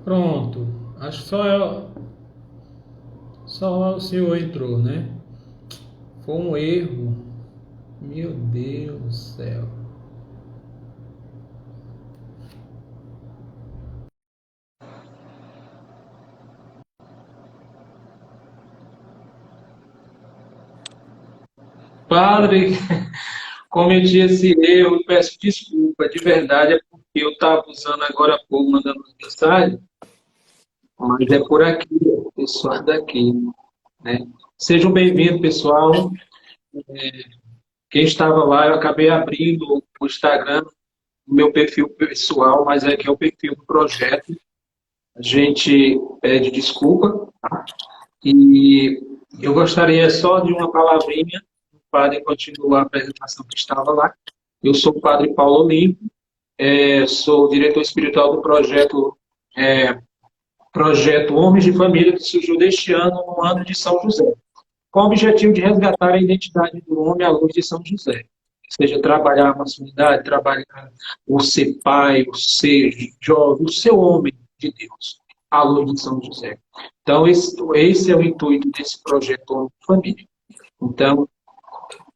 Pronto. Acho que só o senhor entrou, né? Foi um erro. Meu Deus do céu. Padre, cometi esse erro, peço desculpa, de verdade, é porque eu estava usando agora há pouco, mandando mensagem, mas é por aqui, pessoal daqui, né? Sejam bem-vindos, pessoal. Quem estava lá, eu acabei abrindo o Instagram, o meu perfil pessoal, mas é que é o perfil do projeto. A gente pede desculpa e eu gostaria só de uma palavrinha, o padre continuar a apresentação que estava lá. Eu sou o padre Paulo Olimpo, sou diretor espiritual do projeto Homens de Família, que surgiu deste ano, no ano de São José, com o objetivo de resgatar a identidade do homem à luz de São José. Ou seja, trabalhar a masculinidade, trabalhar o ser pai, o ser jovem, o ser homem de Deus, à luz de São José. Então, esse é o intuito desse projeto Homem de Família. Então,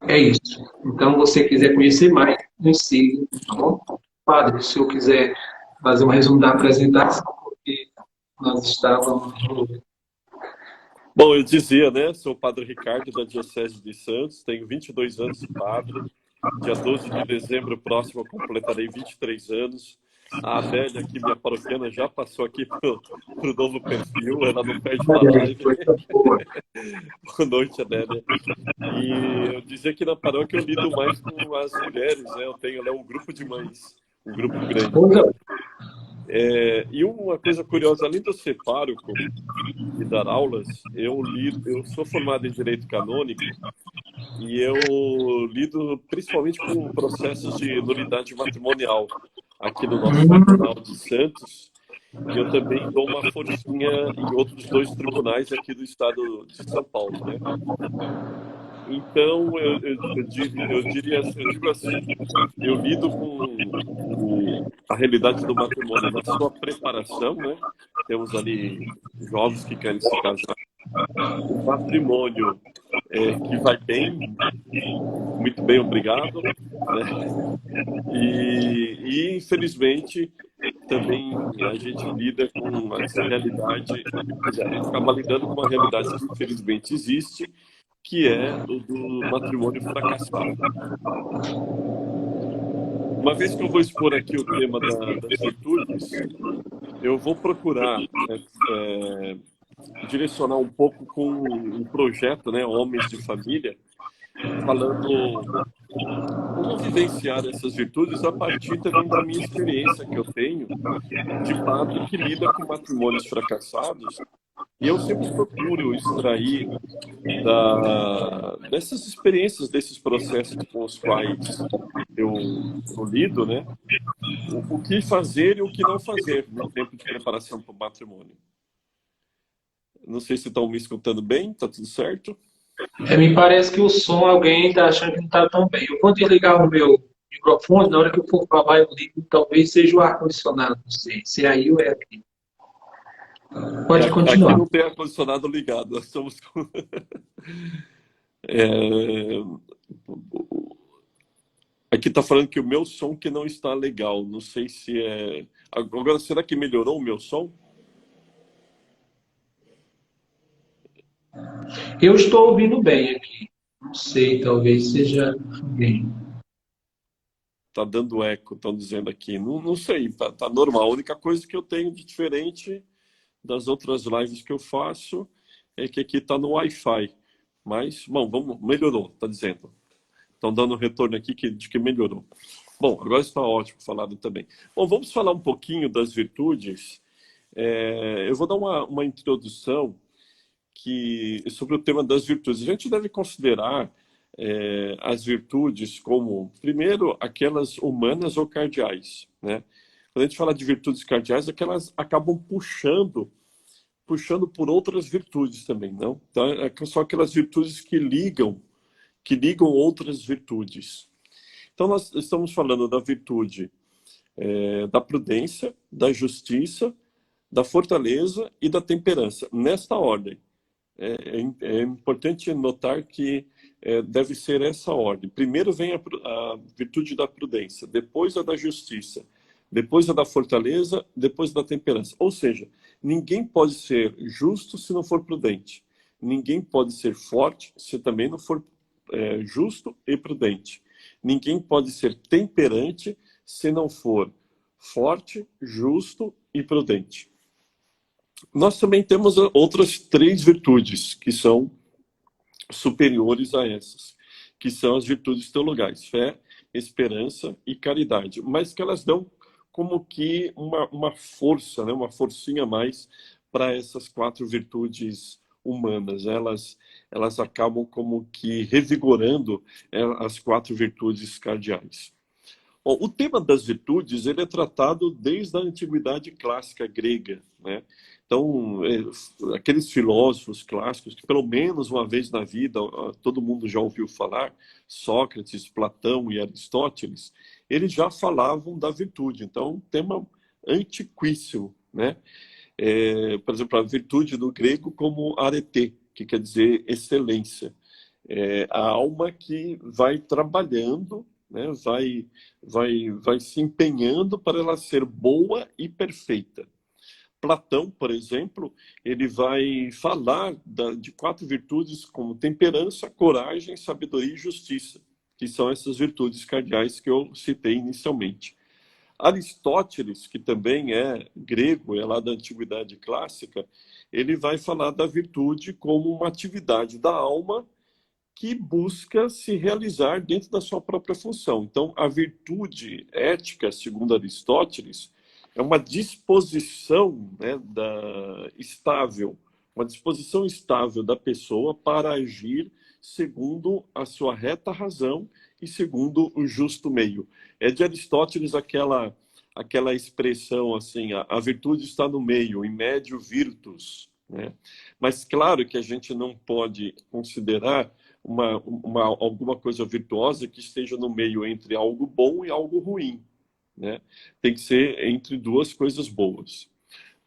é isso. Então, se você quiser conhecer mais, nos siga, tá bom? Padre, se eu quiser fazer um resumo da apresentação, porque nós estávamos. Bom, eu dizia, né? Sou o Padre Ricardo, da Diocese de Santos, tenho 22 anos de padre. Dia 12 de dezembro próximo eu completarei 23 anos. A Adélia, aqui, minha paroquiana, já passou aqui pro novo perfil, ela não perde uma live. Boa noite, Adélia. E eu dizia que na paróquia eu lido mais com as mulheres, né? Eu tenho lá um grupo de mães, um grupo grande. E uma coisa curiosa, além de eu ser pároco e dar aulas, eu sou formado em Direito Canônico e eu lido principalmente com processos de nulidade matrimonial aqui no nosso Tribunal de Santos, e eu também dou uma forcinha em outros dois tribunais aqui do estado de São Paulo, né? Então, eu digo assim, eu lido com a realidade do matrimônio na sua preparação, né? Temos ali jovens que querem se casar, o matrimônio que vai bem, muito bem, obrigado, né? Infelizmente, também a gente lida com essa realidade, quer dizer, a gente acaba lidando com uma realidade que infelizmente existe, que é o do matrimônio fracassado. Uma vez que eu vou expor aqui o tema das virtudes, eu vou procurar direcionar um pouco com um projeto, né, Homens de Família, falando como vivenciar essas virtudes a partir também da minha experiência que eu tenho de padre que lida com matrimônios fracassados. E eu sempre procuro extrair dessas experiências, desses processos com os quais eu lido, né? O que fazer e o que não fazer no tempo de preparação para o matrimônio. Não sei se estão me escutando bem, tá tudo certo? Me parece que o som, alguém está achando que não está tão bem. Eu vou desligar o meu microfone, na hora que eu for falar, eu ligo, talvez seja o ar-condicionado, não sei se é aí ou é aqui. Pode Aqui continuar. não tem ar-condicionado ligado, nós estamos com... É, aqui está falando que o meu som que não está legal, não sei se é... Agora, será que melhorou o meu som? Eu estou ouvindo bem aqui. Não sei, talvez seja bem. Tá dando eco, estão dizendo aqui. Não sei, tá normal. A única coisa que eu tenho de diferente das outras lives que eu faço é que aqui está no Wi-Fi. Mas, bom, melhorou, tá dizendo. Estão dando retorno aqui de que melhorou. Bom, agora está ótimo falado também. Bom, vamos falar um pouquinho das virtudes. Eu vou dar uma introdução sobre o tema das virtudes. A gente deve considerar as virtudes como, primeiro, aquelas humanas ou cardeais, né? Quando a gente fala de virtudes cardeais, é que elas acabam puxando por outras virtudes também, não? Então, são aquelas virtudes que ligam outras virtudes. Então, nós estamos falando da virtude da prudência, da justiça, da fortaleza e da temperança, nesta ordem. É importante notar que deve ser essa ordem. Primeiro vem a virtude da prudência, depois a da justiça, depois a da fortaleza, depois da temperança. Ou seja, ninguém pode ser justo se não for prudente. Ninguém pode ser forte se também não for justo e prudente. Ninguém pode ser temperante se não for forte, justo e prudente. Nós também temos outras 3 virtudes que são superiores a essas, que são as virtudes teologais: fé, esperança e caridade, mas que elas dão como que uma força, né? Uma forcinha a mais para essas 4 virtudes humanas. Elas acabam como que revigorando as 4 virtudes cardeais. Bom, o tema das virtudes ele é tratado desde a antiguidade clássica grega, né? Então, aqueles filósofos clássicos que pelo menos uma vez na vida todo mundo já ouviu falar, Sócrates, Platão e Aristóteles, eles já falavam da virtude. Então, um tema antiquíssimo, né? Por exemplo, a virtude do grego como arete, que quer dizer excelência. A alma que vai trabalhando, né? vai se empenhando para ela ser boa e perfeita. Platão, por exemplo, ele vai falar de 4 virtudes como temperança, coragem, sabedoria e justiça, que são essas virtudes cardeais que eu citei inicialmente. Aristóteles, que também é grego, é lá da antiguidade clássica, ele vai falar da virtude como uma atividade da alma que busca se realizar dentro da sua própria função. Então, a virtude ética, segundo Aristóteles, é uma disposição, né, estável, uma disposição estável da pessoa para agir segundo a sua reta razão e segundo o justo meio. É de Aristóteles aquela expressão assim: a virtude está no meio, in medio virtus, né? Mas claro que a gente não pode considerar alguma coisa virtuosa que esteja no meio entre algo bom e algo ruim, né? Tem que ser entre 2 coisas boas.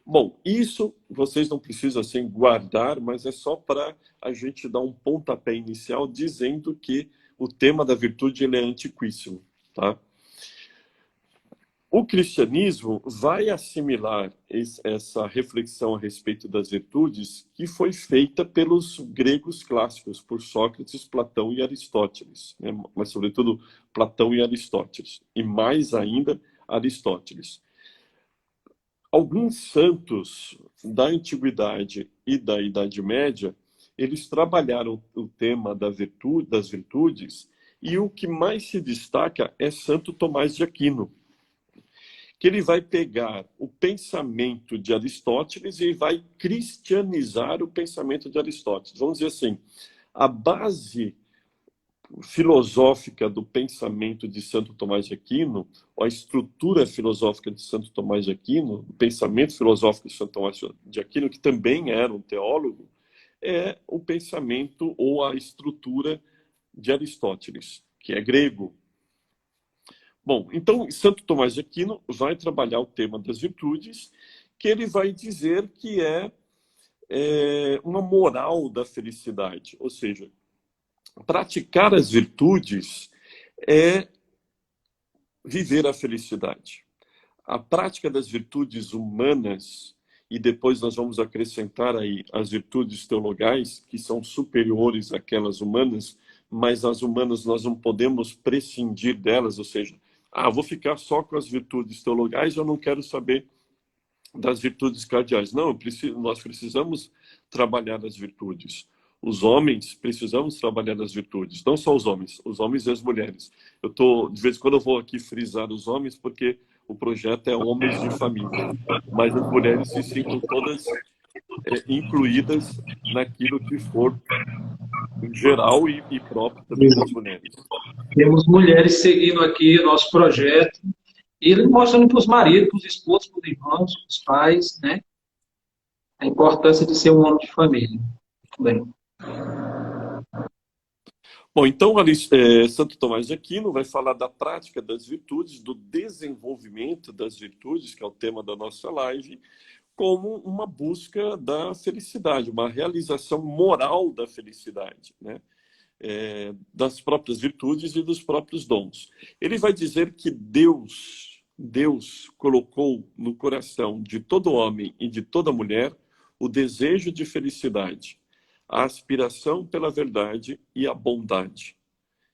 Bom, isso vocês não precisam assim guardar, mas é só para a gente dar um pontapé inicial dizendo que o tema da virtude ele é antiquíssimo, tá? O cristianismo vai assimilar essa reflexão a respeito das virtudes que foi feita pelos gregos clássicos, por Sócrates, Platão e Aristóteles, né? Mas sobretudo Platão e Aristóteles, e mais ainda Aristóteles. Alguns santos da antiguidade e da Idade Média, eles trabalharam o tema das virtudes, e o que mais se destaca é Santo Tomás de Aquino, que ele vai pegar o pensamento de Aristóteles e vai cristianizar o pensamento de Aristóteles. Vamos dizer assim, a base filosófica do pensamento de Santo Tomás de Aquino, ou a estrutura filosófica de Santo Tomás de Aquino, o pensamento filosófico de Santo Tomás de Aquino, que também era um teólogo, é o pensamento ou a estrutura de Aristóteles, que é grego. Bom, então Santo Tomás de Aquino vai trabalhar o tema das virtudes, que ele vai dizer que é uma moral da felicidade, ou seja, praticar as virtudes é viver a felicidade. A prática das virtudes humanas, e depois nós vamos acrescentar aí as virtudes teologais, que são superiores àquelas humanas, mas as humanas nós não podemos prescindir delas, ou seja, vou ficar só com as virtudes teologais, eu não quero saber das virtudes cardeais. Não, nós precisamos trabalhar as virtudes. Os homens precisamos trabalhar as virtudes, não só os homens e as mulheres. De vez em quando eu vou aqui frisar os homens, porque o projeto é homens de família, mas as mulheres se sintam todas incluídas naquilo que for geral e próprio também das mulheres. Temos mulheres seguindo aqui o nosso projeto e mostrando para os maridos, para os esposos, para os irmãos, para os pais, né? A importância de ser um homem de família. Muito bem. Bom, então Santo Tomás de Aquino vai falar da prática das virtudes, do desenvolvimento das virtudes, que é o tema da nossa live, como uma busca da felicidade, uma realização moral da felicidade, né? Das próprias virtudes e dos próprios dons. Ele vai dizer que Deus colocou no coração de todo homem e de toda mulher o desejo de felicidade, a aspiração pela verdade e a bondade.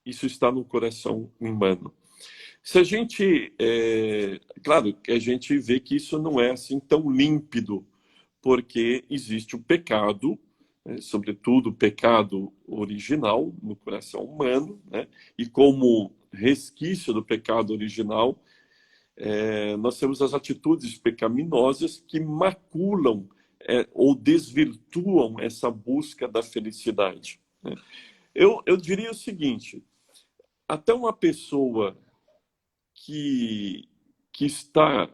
Isso está no coração humano. Se a gente, claro, que a gente vê que isso não é assim tão límpido, porque existe o pecado, né, sobretudo o pecado original no coração humano, né, e como resquício do pecado original, nós temos as atitudes pecaminosas que maculam ou desvirtuam essa busca da felicidade, né? Eu diria o seguinte: até uma pessoa que está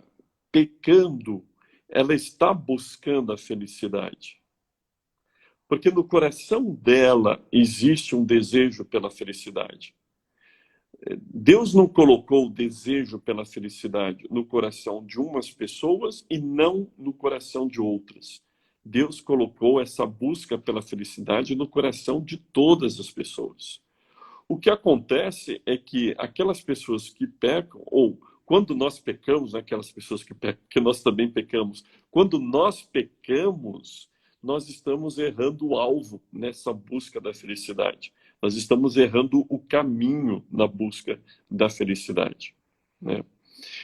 pecando, ela está buscando a felicidade. Porque no coração dela existe um desejo pela felicidade. Deus não colocou o desejo pela felicidade no coração de umas pessoas e não no coração de outras. Deus colocou essa busca pela felicidade no coração de todas as pessoas. O que acontece é que aquelas pessoas que pecam, ou quando nós pecamos, aquelas pessoas que pecam, que nós também pecamos, quando nós pecamos, nós estamos errando o alvo nessa busca da felicidade. Nós estamos errando o caminho na busca da felicidade, né?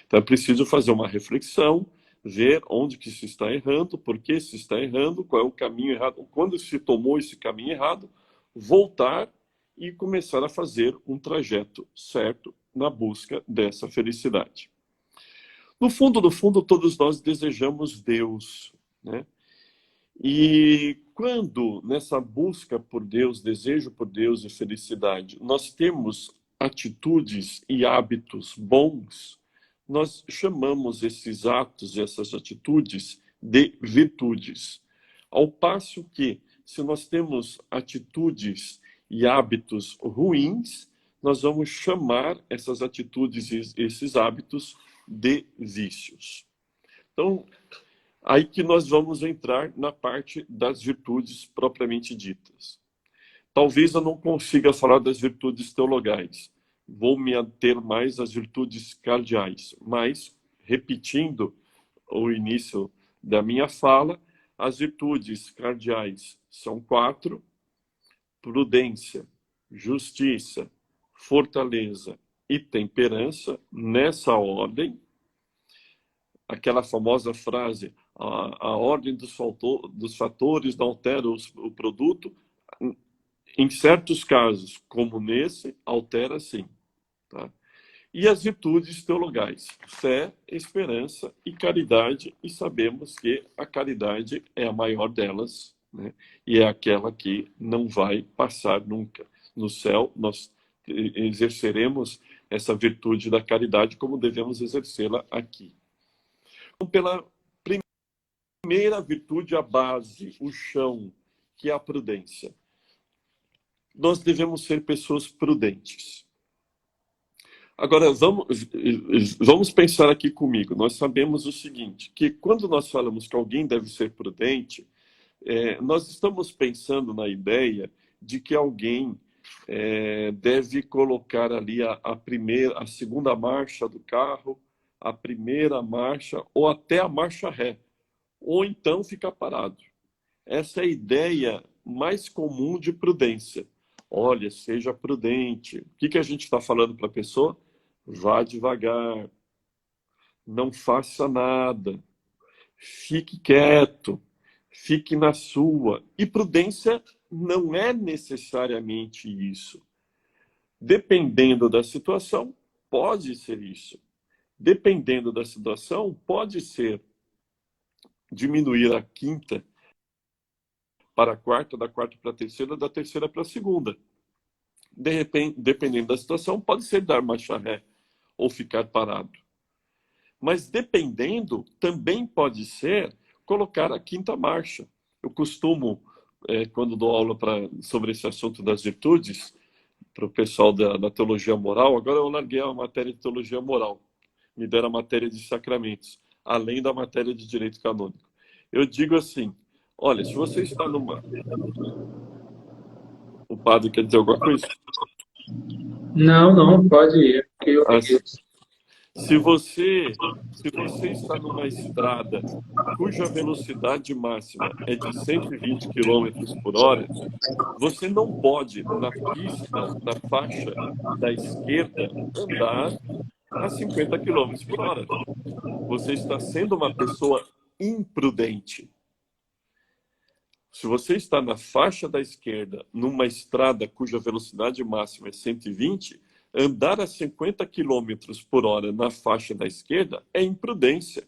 Então é preciso fazer uma reflexão, ver onde que se está errando, por que se está errando, qual é o caminho errado, quando se tomou esse caminho errado, voltar e começar a fazer um trajeto certo na busca dessa felicidade. No fundo, todos nós desejamos Deus, né? E quando nessa busca por Deus, desejo por Deus e felicidade, nós temos atitudes e hábitos bons, nós chamamos esses atos e essas atitudes de virtudes. Ao passo que, se nós temos atitudes e hábitos ruins, nós vamos chamar essas atitudes e esses hábitos de vícios. Então, aí que nós vamos entrar na parte das virtudes propriamente ditas. Talvez eu não consiga falar das virtudes teologais. Vou me ater mais às virtudes cardeais. Mas, repetindo o início da minha fala, as virtudes cardeais são 4: prudência, justiça, fortaleza e temperança, nessa ordem. Aquela famosa frase, a ordem dos fatores não altera o produto. Em certos casos, como nesse, altera sim. Tá? E as virtudes teologais, fé, esperança e caridade, e sabemos que a caridade é a maior delas, né? E é aquela que não vai passar nunca. No céu, nós exerceremos essa virtude da caridade como devemos exercê-la aqui. Então, pela primeira virtude, a base, o chão, que é a prudência. Nós devemos ser pessoas prudentes. Agora, vamos pensar aqui comigo. Nós sabemos o seguinte, que quando nós falamos que alguém deve ser prudente, nós estamos pensando na ideia de que alguém deve colocar ali a segunda marcha do carro, a primeira marcha, ou até a marcha ré, ou então ficar parado. Essa é a ideia mais comum de prudência. Olha, seja prudente. O que a gente está falando para a pessoa? Vá devagar, não faça nada, fique quieto, fique na sua. E prudência não é necessariamente isso. Dependendo da situação, pode ser isso. Dependendo da situação, pode ser diminuir a quinta para a quarta, da quarta para a terceira, da terceira para a segunda. Dependendo da situação, pode ser dar marcha ré ou ficar parado. Mas dependendo, também pode ser colocar a quinta marcha. Eu costumo, quando dou aula sobre esse assunto das virtudes, para o pessoal da teologia moral, agora eu larguei a matéria de teologia moral, me deram a matéria de sacramentos, além da matéria de direito canônico. Eu digo assim, olha, se você está numa... O padre quer dizer alguma coisa? Não, não, pode ir, porque eu Ah, obedeço. Se você, se você está numa estrada cuja velocidade máxima é de 120 quilômetros por hora, você não pode, na pista, na faixa da esquerda, andar a 50 quilômetros por hora. Você está sendo uma pessoa imprudente. Se você está na faixa da esquerda, numa estrada cuja velocidade máxima é 120, andar a 50 quilômetros por hora na faixa da esquerda é imprudência.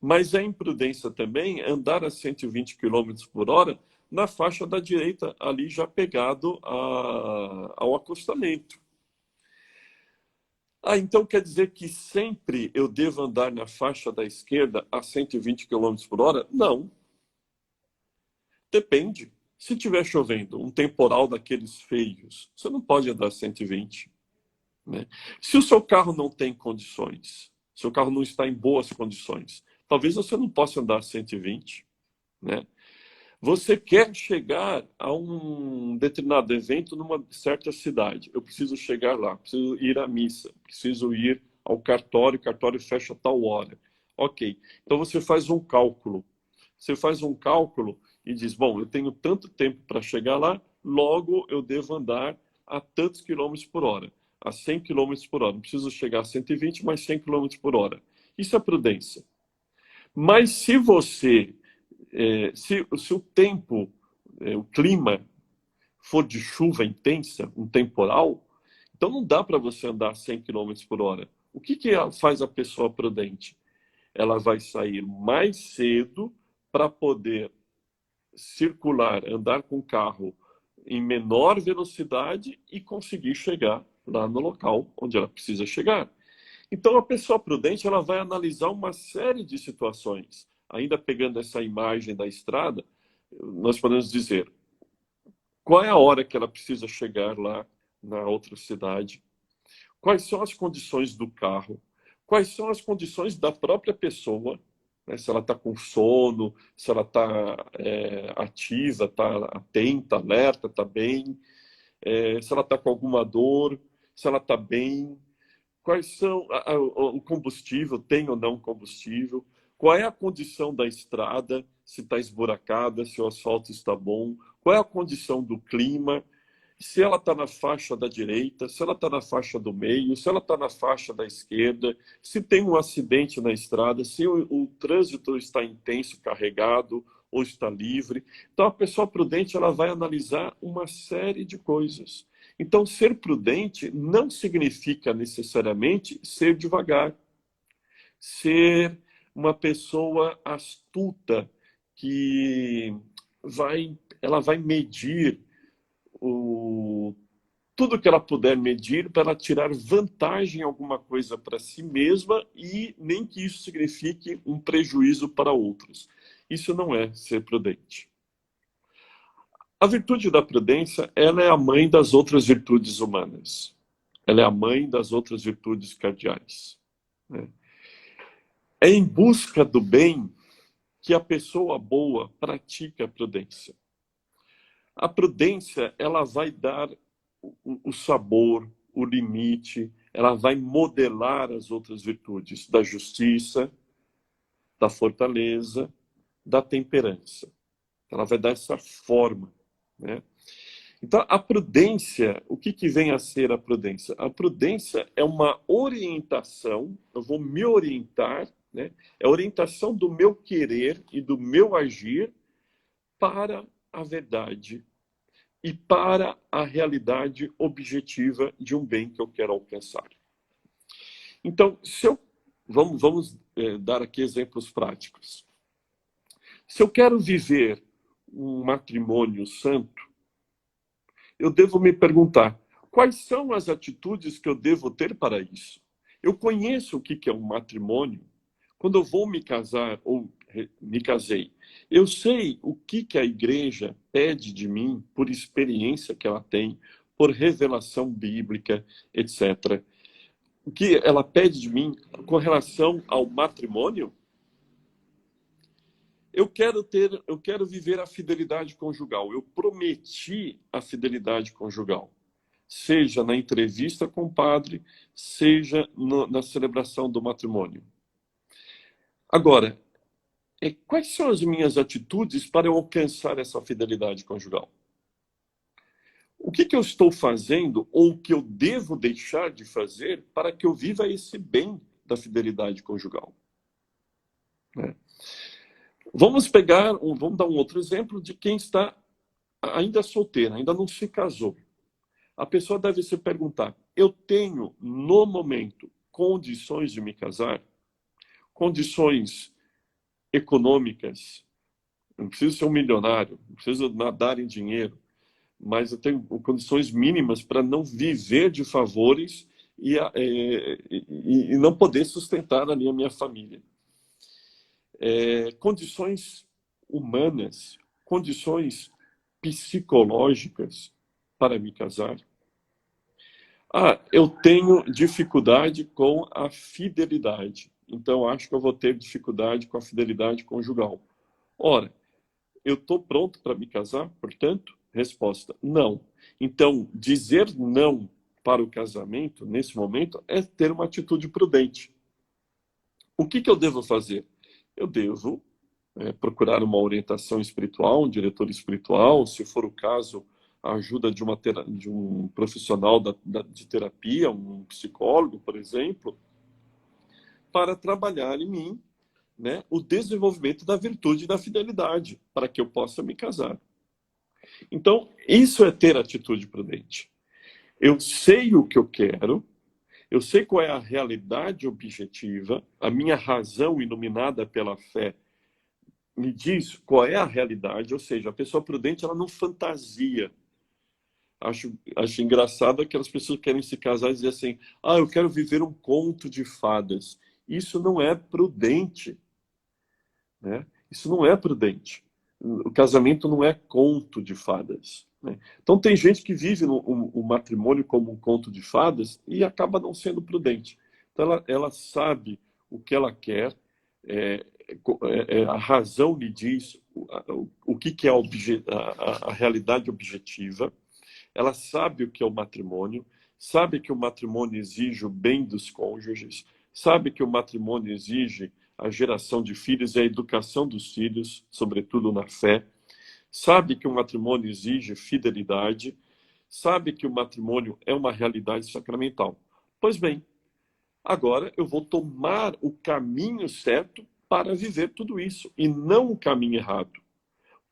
Mas é imprudência também andar a 120 quilômetros por hora na faixa da direita, ali já pegado ao acostamento. Então quer dizer que sempre eu devo andar na faixa da esquerda a 120 quilômetros por hora? Não. Depende. Se estiver chovendo, um temporal daqueles feios, você não pode andar 120. Né? Se o seu carro não tem condições, seu carro não está em boas condições, talvez você não possa andar 120. Né? Você quer chegar a um determinado evento numa certa cidade. Eu preciso chegar lá, preciso ir à missa, preciso ir ao cartório, o cartório fecha a tal hora. Ok, então você faz um cálculo. Você faz um cálculo e diz, bom, eu tenho tanto tempo para chegar lá, logo eu devo andar a tantos quilômetros por hora, a 100 quilômetros por hora. Não preciso chegar a 120, mas 100 quilômetros por hora. Isso é prudência. Mas se você, se o tempo, o clima for de chuva intensa, um temporal, então não dá para você andar a 100 quilômetros por hora. O que faz a pessoa prudente? Ela vai sair mais cedo para poder circular, andar com o carro em menor velocidade e conseguir chegar lá no local onde ela precisa chegar. Então, a pessoa prudente ela vai analisar uma série de situações. Ainda pegando essa imagem da estrada, nós podemos dizer qual é a hora que ela precisa chegar lá na outra cidade, quais são as condições do carro, quais são as condições da própria pessoa, né? Se ela está com sono, se ela está ativa, está atenta, alerta, está bem, se ela está com alguma dor, se ela está bem, quais são o combustível, tem ou não combustível, qual é a condição da estrada, se está esburacada, se o asfalto está bom, qual é a condição do clima, se ela está na faixa da direita, se ela está na faixa do meio, se ela está na faixa da esquerda, se tem um acidente na estrada, se o trânsito está intenso, carregado ou está livre. Então, a pessoa prudente ela vai analisar uma série de coisas. Então, ser prudente não significa necessariamente ser devagar, ser uma pessoa astuta que ela vai medir tudo que ela puder medir para ela tirar vantagem em alguma coisa para si mesma e nem que isso signifique um prejuízo para outros. Isso não é ser prudente. A virtude da prudência, ela é a mãe das outras virtudes humanas. Ela é a mãe das outras virtudes cardeais. Né? É em busca do bem que a pessoa boa pratica a prudência. A prudência, ela vai dar o sabor, o limite, ela vai modelar as outras virtudes da justiça, da fortaleza, da temperança. Ela vai dar essa forma, né? Então, a prudência, o que vem a ser a prudência? A prudência é uma orientação, eu vou me orientar, né? É a orientação do meu querer e do meu agir para a verdade e para a realidade objetiva de um bem que eu quero alcançar. Então, vamos dar aqui exemplos práticos. Se eu quero viver um matrimônio santo, eu devo me perguntar, quais são as atitudes que eu devo ter para isso? Eu conheço o que é um matrimônio. Quando eu vou me casar, ou me casei, eu sei o que a igreja pede de mim por experiência que ela tem, por revelação bíblica, etc. O que ela pede de mim com relação ao matrimônio? eu quero viver a fidelidade conjugal. Eu prometi a fidelidade conjugal. Seja na entrevista com o padre, seja na celebração do matrimônio. Agora, quais são as minhas atitudes para eu alcançar essa fidelidade conjugal? O que eu estou fazendo ou o que eu devo deixar de fazer para que eu viva esse bem da fidelidade conjugal? Vamos dar um outro exemplo de quem está ainda solteiro, ainda não se casou. A pessoa deve se perguntar: eu tenho, no momento, condições de me casar? Condições econômicas? Não preciso ser um milionário, não preciso nadar em dinheiro, mas eu tenho condições mínimas para não viver de favores e não poder sustentar ali a minha família. Condições humanas, condições psicológicas para me casar. Eu tenho dificuldade com a fidelidade, então acho que eu vou ter dificuldade com a fidelidade conjugal. Ora, eu estou pronto para me casar, portanto? Resposta: não. Então, dizer não para o casamento, nesse momento, é ter uma atitude prudente. O que eu devo fazer? Eu devo procurar uma orientação espiritual, um diretor espiritual, se for o caso, a ajuda de um profissional de terapia, um psicólogo, por exemplo, para trabalhar em mim, né, o desenvolvimento da virtude da fidelidade, para que eu possa me casar. Então, isso é ter atitude prudente. Eu sei o que eu quero, eu sei qual é a realidade objetiva, a minha razão iluminada pela fé me diz qual é a realidade, ou seja, a pessoa prudente, ela não fantasia. Acho engraçado aquelas pessoas que querem se casar e dizer assim: eu quero viver um conto de fadas. Isso não é prudente, né? Isso não é prudente. O casamento não é conto de fadas, né? Então tem gente que vive o matrimônio como um conto de fadas e acaba não sendo prudente. Então ela sabe o que ela quer, a razão lhe diz o que é a realidade objetiva. Ela sabe o que é o matrimônio, sabe que o matrimônio exige o bem dos cônjuges, sabe que o matrimônio exige a geração de filhos e a educação dos filhos, sobretudo na fé, sabe que o matrimônio exige fidelidade, sabe que o matrimônio é uma realidade sacramental. Pois bem, agora eu vou tomar o caminho certo para viver tudo isso, e não o caminho errado.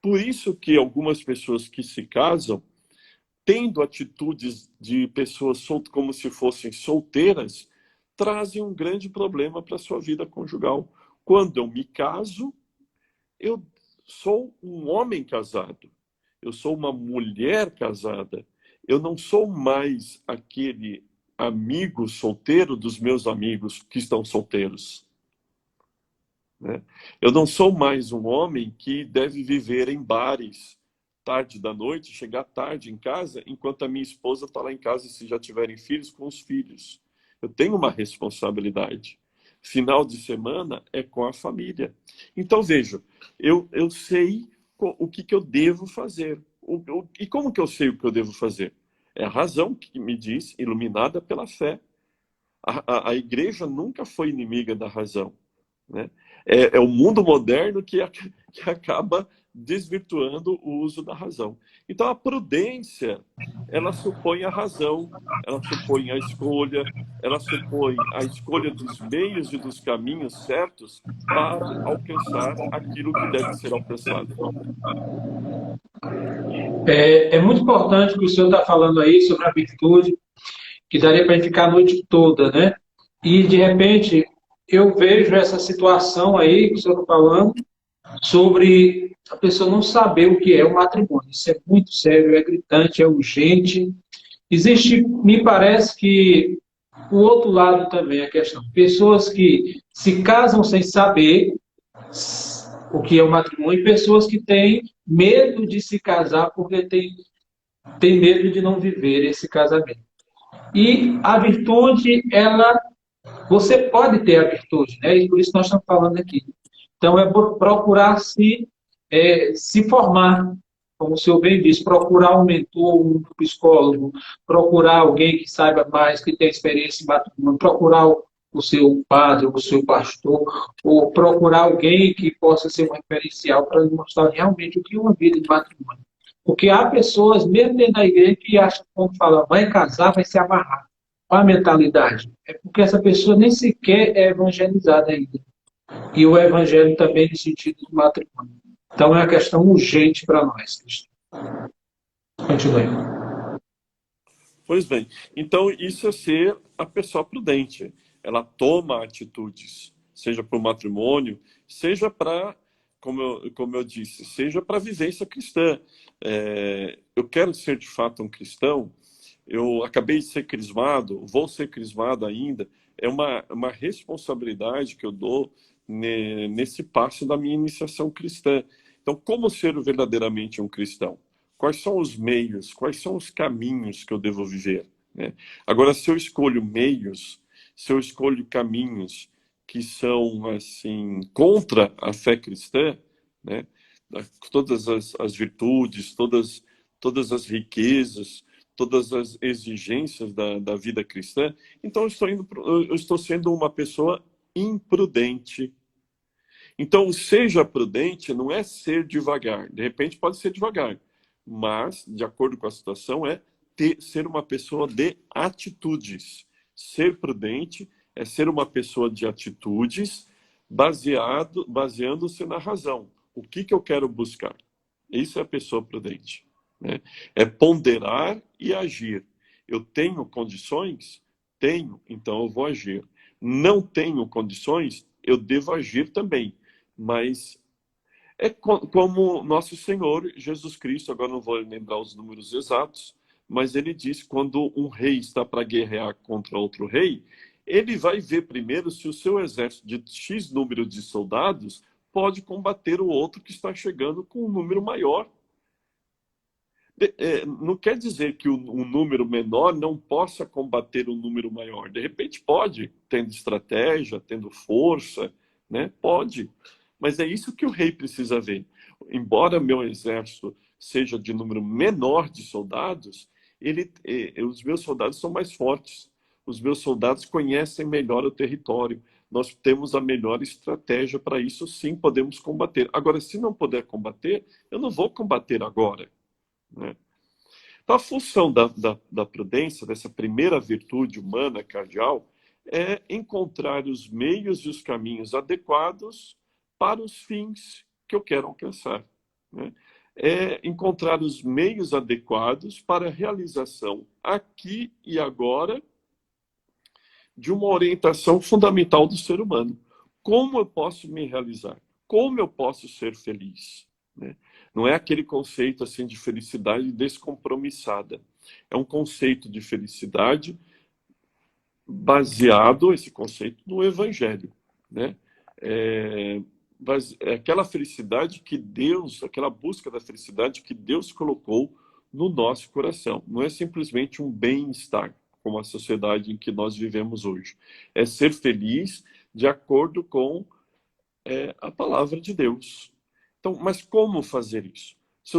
Por isso que algumas pessoas que se casam, tendo atitudes de pessoas como se fossem solteiras, trazem um grande problema para a sua vida conjugal. Quando eu me caso, eu sou um homem casado, eu sou uma mulher casada, eu não sou mais aquele amigo solteiro dos meus amigos que estão solteiros, né? Eu não sou mais um homem que deve viver em bares, tarde da noite, chegar tarde em casa, enquanto a minha esposa está lá em casa, se já tiverem filhos, com os filhos. Eu tenho uma responsabilidade. Final de semana é com a família. Então, veja, eu sei o que eu devo fazer. E como que eu sei o que eu devo fazer? É a razão que me diz, iluminada pela fé. A igreja nunca foi inimiga da razão, né? É o mundo moderno que acaba desvirtuando o uso da razão. Então, a prudência, ela supõe a razão, ela supõe a escolha, ela supõe a escolha dos meios e dos caminhos certos para alcançar aquilo que deve ser alcançado. É muito importante o que o senhor está falando aí sobre a virtude, que daria para ficar a noite toda, né? E, de repente, eu vejo essa situação aí que o senhor está falando, sobre a pessoa não saber o que é o matrimônio. Isso é muito sério, é gritante, é urgente. Existe, me parece que o outro lado também é a questão. Pessoas que se casam sem saber o que é o matrimônio e pessoas que têm medo de se casar porque têm medo de não viver esse casamento. E a virtude, você pode ter a virtude, né? E por isso nós estamos falando aqui. Então, é procurar se formar, como o senhor bem disse, procurar um mentor, um psicólogo, procurar alguém que saiba mais, que tenha experiência em matrimônio, procurar o seu padre, o seu pastor, ou procurar alguém que possa ser um referencial para lhe mostrar realmente o que é uma vida de matrimônio. Porque há pessoas, mesmo dentro da igreja, que acham que quando fala vai casar, vai se amarrar. Qual a mentalidade? É porque essa pessoa nem sequer é evangelizada ainda. E o evangelho também no sentido do matrimônio. Então é uma questão urgente para nós, cristãos. Continue. Pois bem, então isso é ser a pessoa prudente. Ela toma atitudes, seja para o matrimônio, seja para, como eu disse, seja para a vivência cristã. Eu quero ser de fato um cristão, eu acabei de ser crismado, vou ser crismado ainda, é uma responsabilidade que eu dou nesse passo da minha iniciação cristã. Então, como ser verdadeiramente um cristão? Quais são os meios, quais são os caminhos que eu devo viver? Né? Agora, se eu escolho meios, se eu escolho caminhos que são assim contra a fé cristã, né? Todas as virtudes, todas as riquezas, todas as exigências da vida cristã, então eu estou sendo uma pessoa imprudente. Então, seja prudente não é ser devagar. De repente pode ser devagar, mas, de acordo com a situação, ser uma pessoa de atitudes. Ser prudente é ser uma pessoa de atitudes baseando-se na razão. O que eu quero buscar? Isso é a pessoa prudente. Né? É ponderar e agir. Eu tenho condições? Tenho, então eu vou agir. Não tenho condições? Eu devo agir também. Mas é como nosso Senhor Jesus Cristo, agora não vou lembrar os números exatos, mas ele diz que quando um rei está para guerrear contra outro rei, ele vai ver primeiro se o seu exército de X número de soldados pode combater o outro que está chegando com um número maior. Não quer dizer que um número menor não possa combater um número maior. De repente pode, tendo estratégia, tendo força, né? Pode. Mas é isso que o rei precisa ver. Embora meu exército seja de número menor de soldados, os meus soldados são mais fortes. Os meus soldados conhecem melhor o território. Nós temos a melhor estratégia para isso, sim, podemos combater. Agora, se não puder combater, eu não vou combater agora. Né? Então, a função da prudência, dessa primeira virtude humana cardeal, é encontrar os meios e os caminhos adequados para os fins que eu quero alcançar. Né? É encontrar os meios adequados para a realização aqui e agora de uma orientação fundamental do ser humano. Como eu posso me realizar? Como eu posso ser feliz? Né? Não é aquele conceito assim de felicidade descompromissada. É um conceito de felicidade baseado, esse conceito, no Evangelho. Né? É aquela felicidade que Deus, aquela busca da felicidade que Deus colocou no nosso coração. Não é simplesmente um bem-estar, como a sociedade em que nós vivemos hoje. É ser feliz de acordo com a palavra de Deus. Então, mas como fazer isso? Se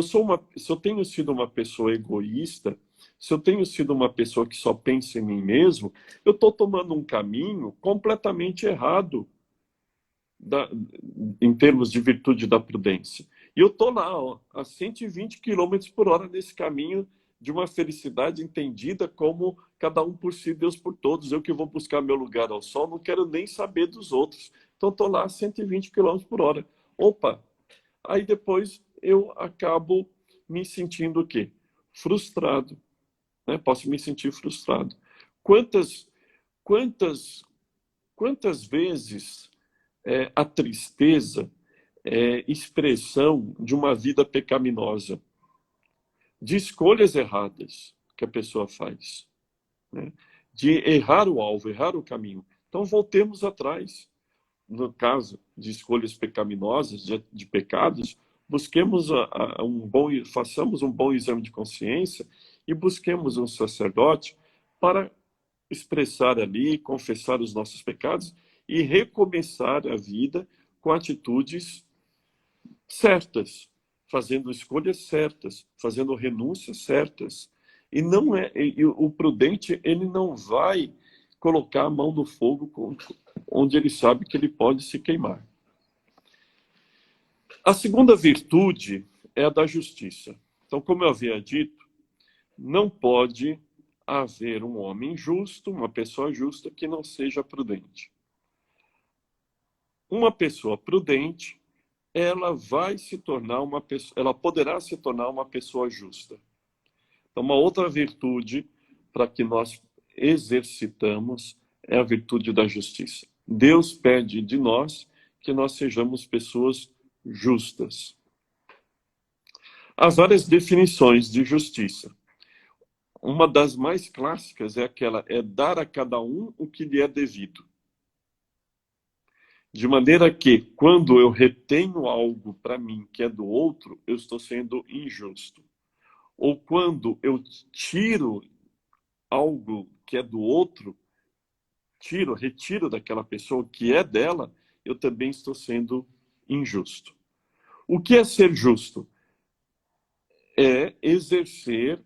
eu tenho sido uma pessoa egoísta, se eu tenho sido uma pessoa que só pensa em mim mesmo, eu estou tomando um caminho completamente errado em termos de virtude da prudência. E eu estou lá, a 120 quilômetros por hora nesse caminho de uma felicidade entendida como cada um por si, Deus por todos. Eu que vou buscar meu lugar ao sol, não quero nem saber dos outros. Então estou lá a 120 quilômetros por hora. Opa! Aí depois eu acabo me sentindo o quê? Frustrado. Né? Posso me sentir frustrado. Quantas vezes a tristeza é expressão de uma vida pecaminosa, de escolhas erradas que a pessoa faz, né? De errar o alvo, errar o caminho. Então voltemos atrás. No caso de escolhas pecaminosas, de pecados, busquemos façamos um bom exame de consciência e busquemos um sacerdote para expressar ali, confessar os nossos pecados e recomeçar a vida com atitudes certas, fazendo escolhas certas, fazendo renúncias certas. E não é, e o prudente, ele não vai colocar a mão no fogo onde ele sabe que ele pode se queimar. A segunda virtude é a da justiça. Então, como eu havia dito, não pode haver um homem justo, uma pessoa justa, que não seja prudente. Uma pessoa prudente, ela vai se tornar uma pessoa, ela poderá se tornar uma pessoa justa. Então, uma outra virtude para que nós exercitamos é a virtude da justiça. Deus pede de nós que nós sejamos pessoas justas. Há várias definições de justiça. Uma das mais clássicas é aquela, é dar a cada um o que lhe é devido. De maneira que, quando eu retenho algo para mim que é do outro, eu estou sendo injusto. Ou quando eu tiro algo que é do outro, retiro daquela pessoa que é dela, eu também estou sendo injusto. O que é ser justo? É exercer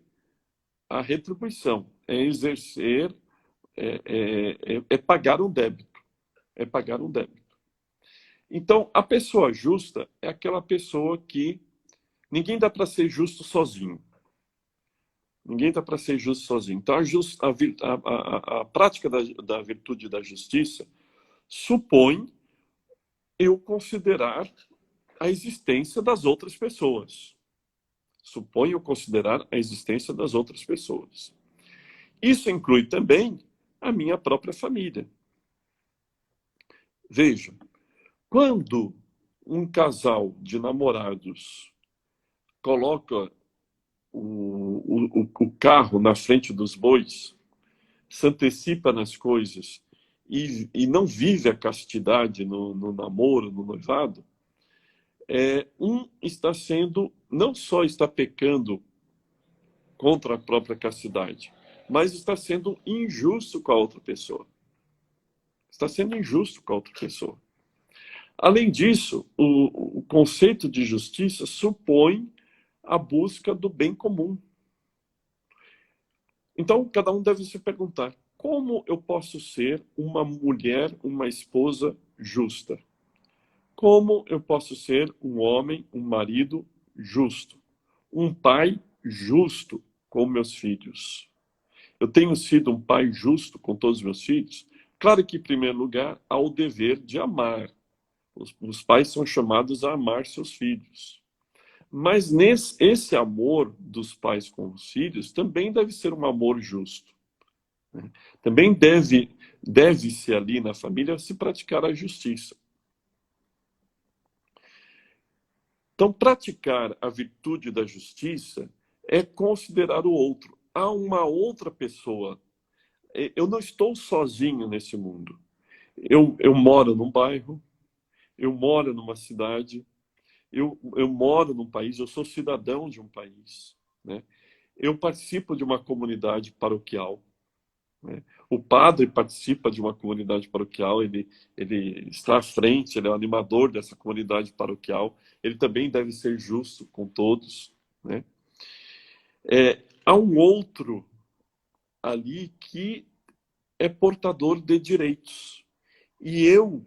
a retribuição, é exercer, é pagar um débito. É pagar um débito. Então, a pessoa justa é aquela pessoa que ninguém dá para ser justo sozinho. Ninguém dá para ser justo sozinho. Então, a prática da virtude da justiça supõe eu considerar a existência das outras pessoas. Supõe eu considerar a existência das outras pessoas. Isso inclui também a minha própria família. Veja, quando um casal de namorados coloca o carro na frente dos bois, se antecipa nas coisas e não vive a castidade no namoro, no noivado, um está sendo, não só está pecando contra a própria castidade, mas está sendo injusto com a outra pessoa. Está sendo injusto com a outra pessoa. Além disso, o conceito de justiça supõe a busca do bem comum. Então, cada um deve se perguntar, como eu posso ser uma mulher, uma esposa justa? Como eu posso ser um homem, um marido justo? Um pai justo com meus filhos? Eu tenho sido um pai justo com todos os meus filhos? Claro que, em primeiro lugar, há o dever de amar. Os pais são chamados a amar seus filhos. Mas esse amor dos pais com os filhos também deve ser um amor justo. Também deve-se ali na família se praticar a justiça. Então, praticar a virtude da justiça é considerar o outro. Há uma outra pessoa. Eu não estou sozinho nesse mundo. Eu moro num bairro, eu moro numa cidade, eu moro num país, eu sou cidadão de um país, né? Eu participo de uma comunidade paroquial, né? O padre participa de uma comunidade paroquial, ele está à frente, ele é o animador dessa comunidade paroquial, ele também deve ser justo com todos, né? Há um outro ali que é portador de direitos, e eu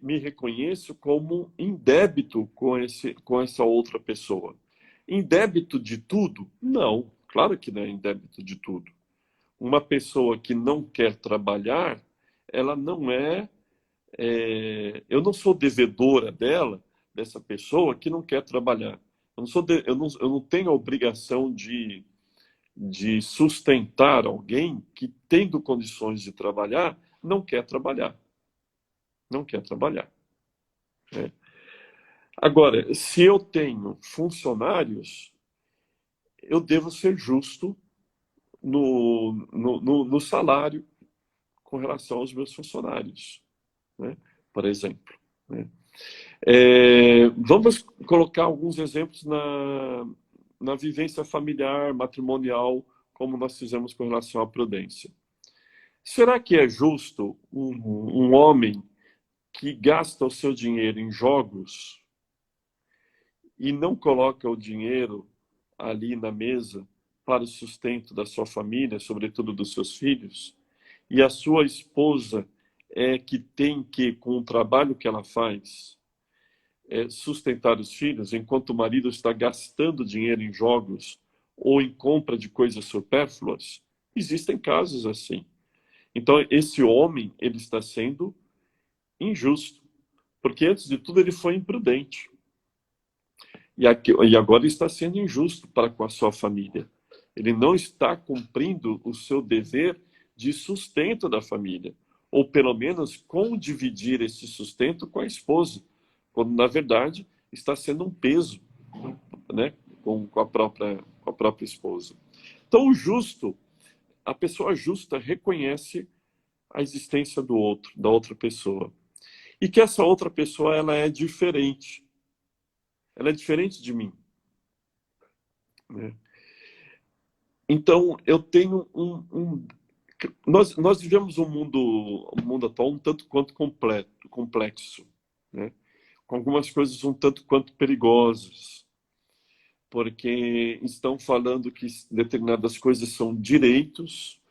me reconheço como em débito com essa outra pessoa. Em débito de tudo? Não, claro que não é em débito de tudo. Uma pessoa que não quer trabalhar, ela não eu não sou devedora dessa pessoa que não quer trabalhar. Eu não tenho a obrigação de sustentar alguém que, tendo condições de trabalhar, não quer trabalhar. Não quer trabalhar. Né? Agora, se eu tenho funcionários, eu devo ser justo no salário com relação aos meus funcionários, né? Por exemplo. Né? Vamos colocar alguns exemplos na vivência familiar, matrimonial, como nós fizemos com relação à prudência. Será que é justo um homem que gasta o seu dinheiro em jogos e não coloca o dinheiro ali na mesa para o sustento da sua família, sobretudo dos seus filhos, e a sua esposa é que tem que, com o trabalho que ela faz, sustentar os filhos, enquanto o marido está gastando dinheiro em jogos ou em compra de coisas supérfluas, existem casos assim. Então, esse homem, ele está sendo injusto, porque antes de tudo ele foi imprudente. E agora está sendo injusto para com a sua família. Ele não está cumprindo o seu dever de sustento da família, ou pelo menos com dividir esse sustento com a esposa, quando na verdade está sendo um peso, né, com a própria esposa. Então, o justo, a pessoa justa reconhece a existência do outro, da outra pessoa, e que essa outra pessoa ela é diferente. Ela é diferente de mim, né? Então, eu tenho nós vivemos um mundo atual um tanto quanto complexo, né? Com algumas coisas um tanto quanto perigosas, porque estão falando que determinadas coisas são direitos,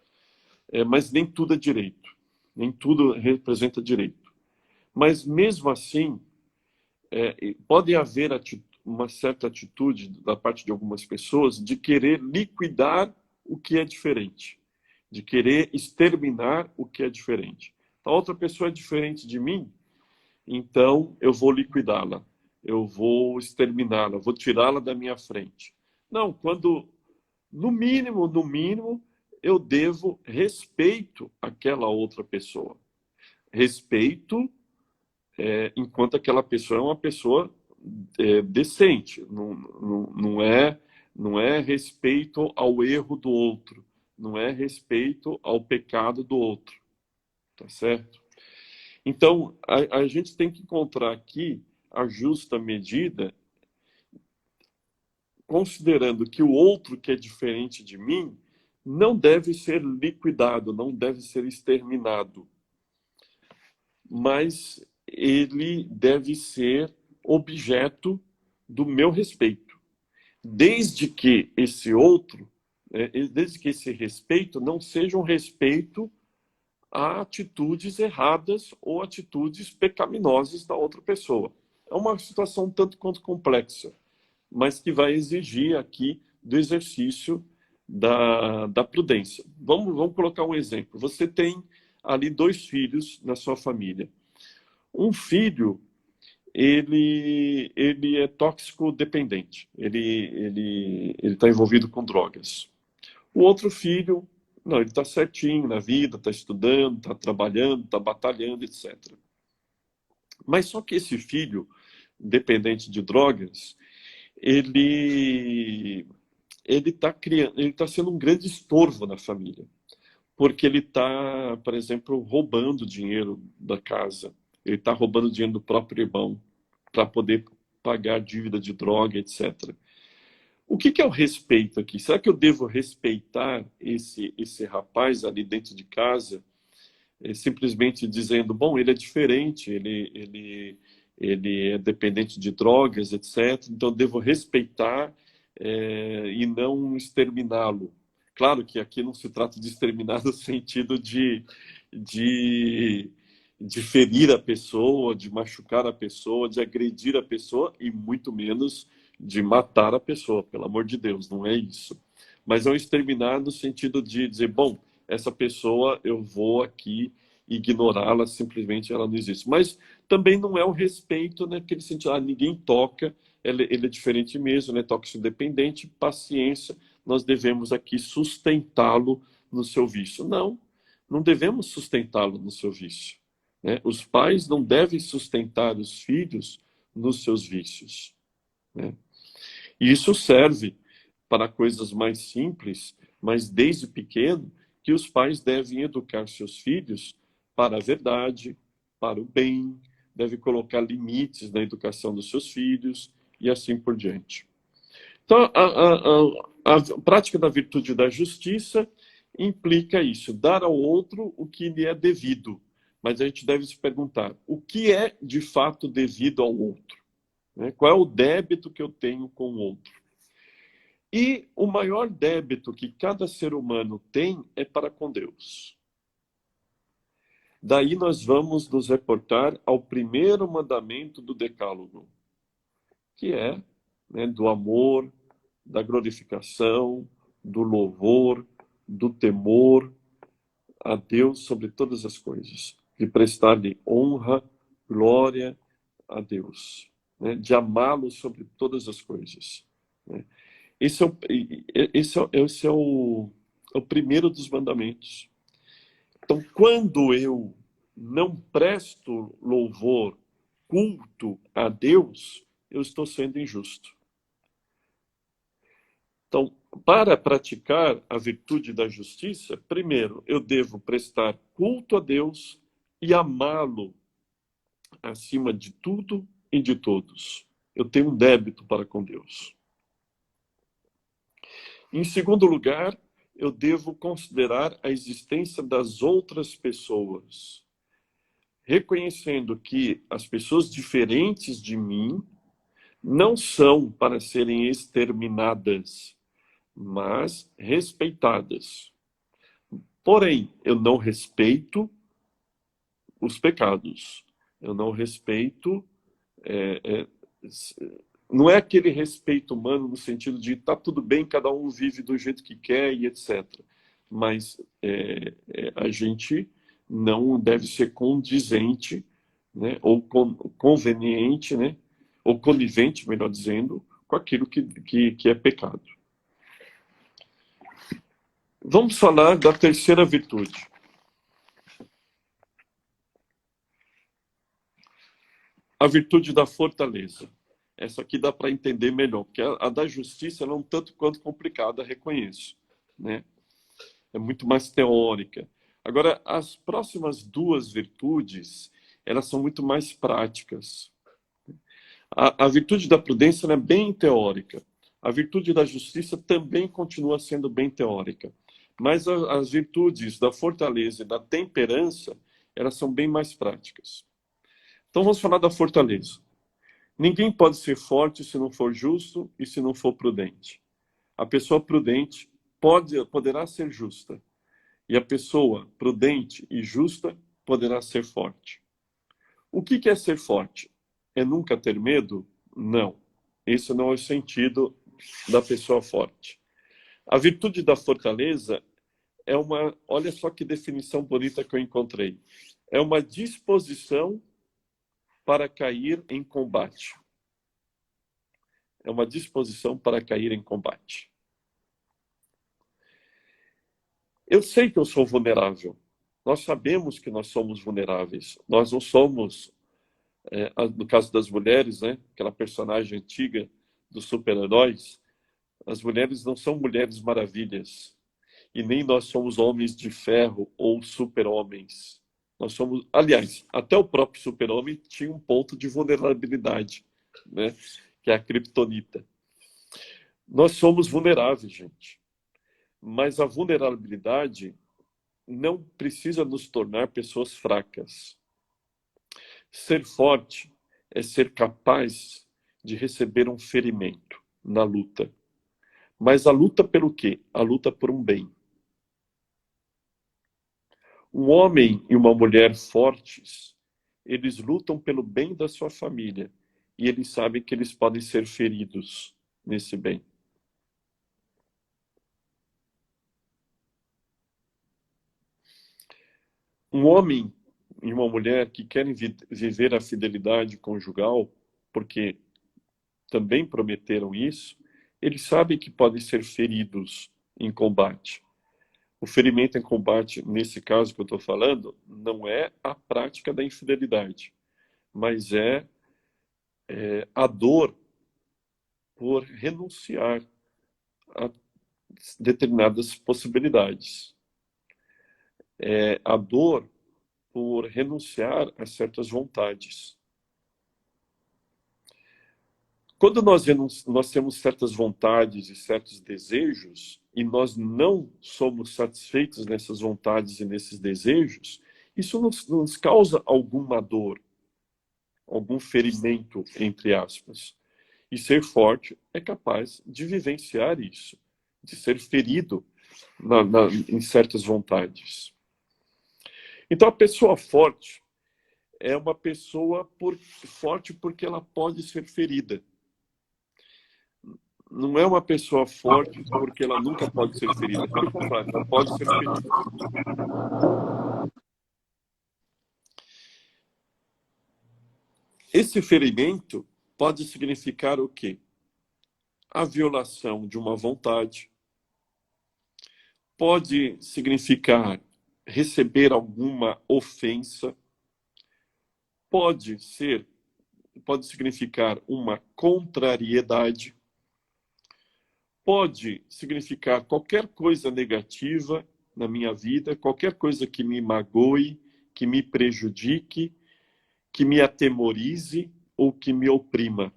mas nem tudo é direito, nem tudo representa direito. Mas mesmo assim, pode haver uma certa atitude da parte de algumas pessoas de querer liquidar o que é diferente, de querer exterminar o que é diferente. A outra pessoa é diferente de mim, então eu vou liquidá-la, eu vou exterminá-la, vou tirá-la da minha frente. Não, quando, no mínimo, eu devo respeito àquela outra pessoa. Respeito enquanto aquela pessoa é uma pessoa decente, não é respeito ao erro do outro, não é respeito ao pecado do outro, tá certo? Então, a gente tem que encontrar aqui a justa medida, considerando que o outro que é diferente de mim não deve ser liquidado, não deve ser exterminado, mas ele deve ser objeto do meu respeito, desde que esse outro, desde que esse respeito não seja um respeito a atitudes erradas ou atitudes pecaminosas da outra pessoa. É uma situação tanto quanto complexa, mas que vai exigir aqui do exercício da prudência. Vamos colocar um exemplo. Você tem ali 2 filhos na sua família. Um filho, ele é tóxico dependente, ele está envolvido com drogas. O outro filho, não, ele está certinho na vida, está estudando, está trabalhando, está batalhando, etc. Mas só que esse filho, dependente de drogas, ele está sendo um grande estorvo na família, porque ele está, por exemplo, roubando dinheiro da casa, ele está roubando dinheiro do próprio irmão para poder pagar dívida de droga, etc. O que é o respeito aqui? Será que eu devo respeitar esse rapaz ali dentro de casa, simplesmente dizendo, bom, ele é diferente, ele é dependente de drogas, etc. Então eu devo respeitar e não exterminá-lo. Claro que aqui não se trata de exterminar no sentido de ferir a pessoa, de machucar a pessoa, de agredir a pessoa e muito menos de matar a pessoa, pelo amor de Deus, não é isso. Mas é um exterminar no sentido de dizer, bom, essa pessoa eu vou aqui ignorá-la, simplesmente ela não existe. Mas também não é o respeito naquele sentido, ninguém toca, ele é diferente mesmo, né? Toxicodependente, paciência, nós devemos aqui sustentá-lo no seu vício. Não devemos sustentá-lo no seu vício, né? Os pais não devem sustentar os filhos nos seus vícios, né? E isso serve para coisas mais simples, mas desde pequeno, que os pais devem educar seus filhos para a verdade, para o bem, devem colocar limites na educação dos seus filhos e assim por diante. Então, a prática da virtude da justiça implica isso, dar ao outro o que lhe é devido, mas a gente deve se perguntar, o que é de fato devido ao outro? Né? Qual é o débito que eu tenho com o outro? E o maior débito que cada ser humano tem é para com Deus. Daí nós vamos nos reportar ao primeiro mandamento do Decálogo, que é, né, do amor, da glorificação, do louvor, do temor a Deus sobre todas as coisas, de prestar-lhe honra, glória a Deus, né, de amá-lo sobre todas as coisas. Né. Esse é o primeiro dos mandamentos. Então, quando eu não presto louvor, culto a Deus, eu estou sendo injusto. Então, para praticar a virtude da justiça, primeiro, eu devo prestar culto a Deus e amá-lo acima de tudo e de todos. Eu tenho um débito para com Deus. Em segundo lugar, eu devo considerar a existência das outras pessoas, reconhecendo que as pessoas diferentes de mim não são para serem exterminadas, mas respeitadas. Porém, eu não respeito os pecados. Eu não respeito... não é aquele respeito humano no sentido de tá tudo bem, cada um vive do jeito que quer e etc. Mas a gente não deve ser condizente, né, ou conveniente, né, ou conivente, melhor dizendo, com aquilo que é pecado. Vamos falar da terceira virtude. A virtude da fortaleza. Essa aqui dá para entender melhor, porque a da justiça ela é um tanto quanto complicada, reconheço, né? É muito mais teórica. Agora, as próximas duas virtudes, elas são muito mais práticas. A virtude da prudência é bem teórica. A virtude da justiça também continua sendo bem teórica. Mas as virtudes da fortaleza e da temperança, elas são bem mais práticas. Então vamos falar da fortaleza. Ninguém pode ser forte se não for justo e se não for prudente. A pessoa prudente poderá ser justa. E a pessoa prudente e justa poderá ser forte. O que é ser forte? É nunca ter medo? Não. Esse não é o sentido da pessoa forte. A virtude da fortaleza é uma... Olha só que definição bonita que eu encontrei. É uma disposição para cair em combate. É uma disposição para cair em combate. Eu sei que eu sou vulnerável. Nós sabemos que nós somos vulneráveis. Nós não somos, no caso das mulheres, né, aquela personagem antiga dos super-heróis, as mulheres não são mulheres maravilhas. E nem nós somos homens de ferro ou super-homens. Nós somos, aliás, até o próprio super-homem tinha um ponto de vulnerabilidade, né, que é a criptonita. Nós somos vulneráveis, gente. Mas a vulnerabilidade não precisa nos tornar pessoas fracas. Ser forte é ser capaz de receber um ferimento na luta. Mas a luta pelo quê? A luta por um bem. Um homem e uma mulher fortes, eles lutam pelo bem da sua família. E eles sabem que eles podem ser feridos nesse bem. Um homem e uma mulher que querem viver a fidelidade conjugal, porque também prometeram isso, eles sabem que podem ser feridos em combate. O ferimento em combate, nesse caso que eu estou falando, não é a prática da infidelidade, mas é a dor por renunciar a determinadas possibilidades. É a dor por renunciar a certas vontades. Quando nós temos certas vontades e certos desejos, e nós não somos satisfeitos nessas vontades e nesses desejos, Isso nos causa alguma dor, algum ferimento, entre aspas. E ser forte é capaz de vivenciar isso, de ser ferido em certas vontades. Então, a pessoa forte é uma pessoa forte porque ela pode ser ferida. Não é uma pessoa forte porque ela nunca pode ser ferida. Pelo contrário, ela pode ser ferida. Esse ferimento pode significar o quê? A violação de uma vontade. Pode significar receber alguma ofensa. Pode significar uma contrariedade. Pode significar qualquer coisa negativa na minha vida, qualquer coisa que me magoe, que me prejudique, que me atemorize ou que me oprima.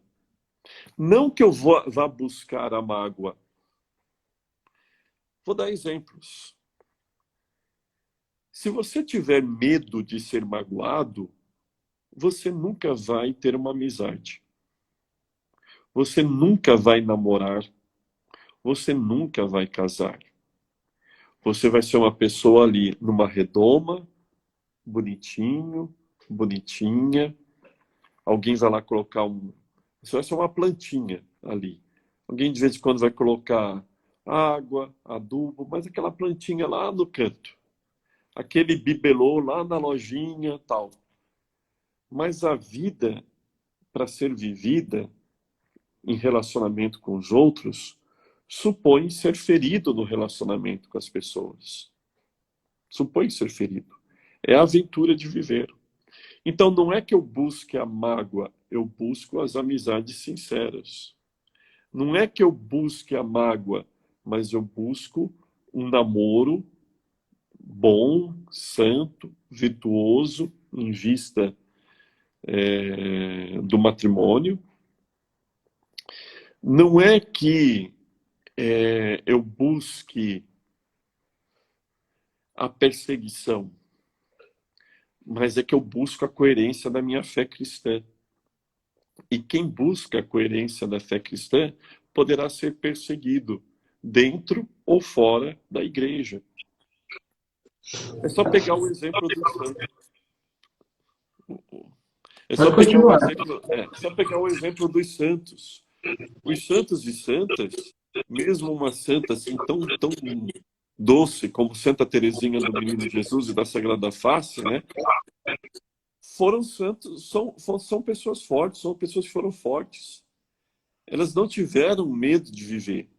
Não que eu vá buscar a mágoa. Vou dar exemplos. Se você tiver medo de ser magoado, você nunca vai ter uma amizade. Você nunca vai namorar. Você nunca vai casar. Você vai ser uma pessoa ali numa redoma, bonitinho, bonitinha. Alguém vai lá colocar Você vai ser uma plantinha ali. Alguém de vez em quando vai colocar água, adubo, mas aquela plantinha lá no canto. Aquele bibelô lá na lojinha, tal. Mas a vida, para ser vivida em relacionamento com os outros, supõe ser ferido no relacionamento com as pessoas. Supõe ser ferido. É a aventura de viver. Então, não é que eu busque a mágoa, eu busco as amizades sinceras. Não é que eu busque a mágoa, mas eu busco um namoro bom, santo, virtuoso, em vista do matrimônio. Não é que eu busque a perseguição, mas é que eu busco a coerência da minha fé cristã. E quem busca a coerência da fé cristã poderá ser perseguido dentro ou fora da igreja. É só pegar o exemplo dos santos. É só Pode pegar continuar. só pegar o exemplo dos santos. Os santos e santas, mesmo uma santa assim tão doce como Santa Teresinha do Menino Jesus e da Sagrada Face, né? Foram santos, são pessoas fortes, são pessoas que foram fortes. Elas não tiveram medo de viver.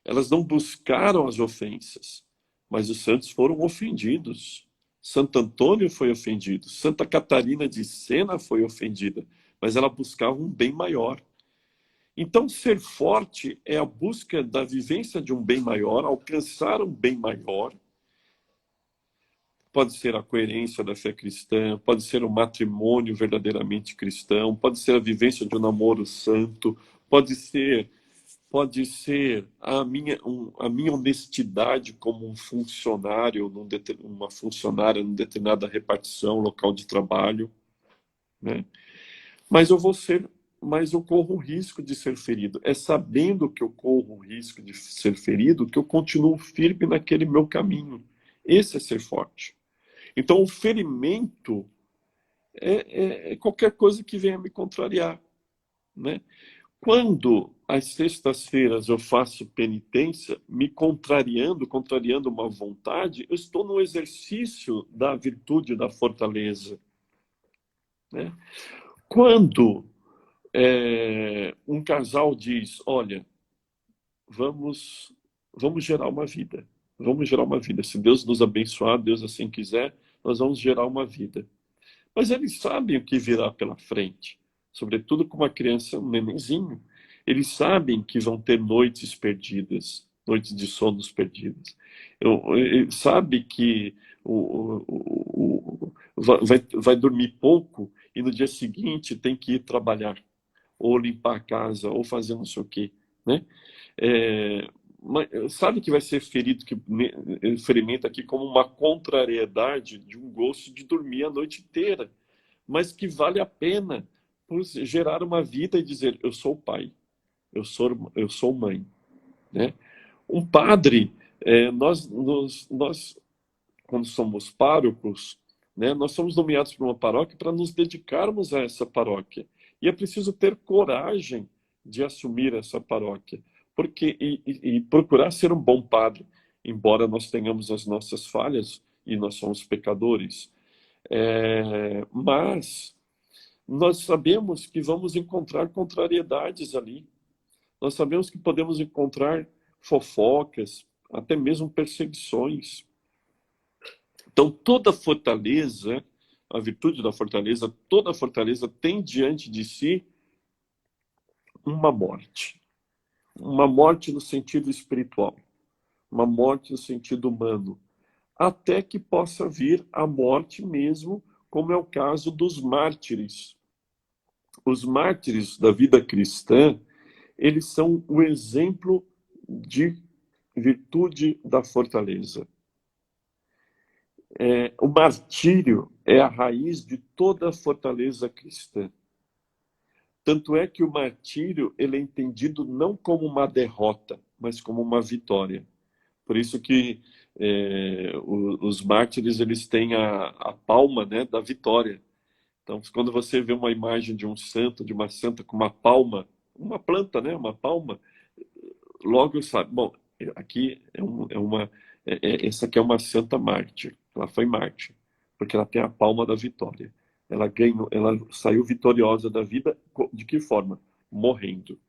Elas não buscaram as ofensas, mas os santos foram ofendidos. Santo Antônio foi ofendido, Santa Catarina de Sena foi ofendida, mas ela buscava um bem maior. Então, ser forte é a busca da vivência de um bem maior, alcançar um bem maior. Pode ser a coerência da fé cristã, pode ser um matrimônio verdadeiramente cristão, pode ser a vivência de um namoro santo, pode ser a minha honestidade como um funcionário, uma funcionária numa determinada repartição, local de trabalho, né? Mas eu corro o risco de ser ferido. É sabendo que eu corro o risco de ser ferido que eu continuo firme naquele meu caminho. Esse é ser forte. Então, o ferimento é qualquer coisa que venha me contrariar, né? Quando às sextas-feiras eu faço penitência, me contrariando uma vontade, eu estou no exercício da virtude, da fortaleza, né? Quando um casal diz, olha, vamos gerar uma vida, se Deus nos abençoar, Deus assim quiser, nós vamos gerar uma vida. Mas eles sabem o que virá pela frente, sobretudo com uma criança, um nenenzinho. Eles sabem que vão ter noites perdidas, noites de sonos perdidas. Ele sabe que vai dormir pouco e no dia seguinte tem que ir trabalhar, ou limpar a casa, ou fazer não sei o quê, né? sabe que vai ser ferido, que ferimento aqui como uma contrariedade de um gosto de dormir a noite inteira, mas que vale a pena por gerar uma vida e dizer, eu sou pai, eu sou mãe, né? Um padre, nós quando somos párocos, né, nós somos nomeados para uma paróquia para nos dedicarmos a essa paróquia. E é preciso ter coragem de assumir essa paróquia, porque e procurar ser um bom padre, embora nós tenhamos as nossas falhas e nós somos pecadores. Mas nós sabemos que vamos encontrar contrariedades ali. Nós sabemos que podemos encontrar fofocas, até mesmo perseguições. Então, toda fortaleza, a virtude da fortaleza, toda fortaleza tem diante de si uma morte. Uma morte no sentido espiritual, uma morte no sentido humano, até que possa vir a morte mesmo, como é o caso dos mártires. Os mártires da vida cristã, eles são o exemplo de virtude da fortaleza. O martírio é a raiz de toda a fortaleza cristã. Tanto é que o martírio ele é entendido não como uma derrota, mas como uma vitória. Por isso que os mártires eles têm a palma, né, da vitória. Então, quando você vê uma imagem de um santo, de uma santa com uma palma, uma planta, né, uma palma, logo sabe, bom, aqui essa aqui é uma santa mártir. Ela foi mártir, porque ela tem a palma da vitória. Ela ganhou, ela saiu vitoriosa da vida, de que forma? Morrendo.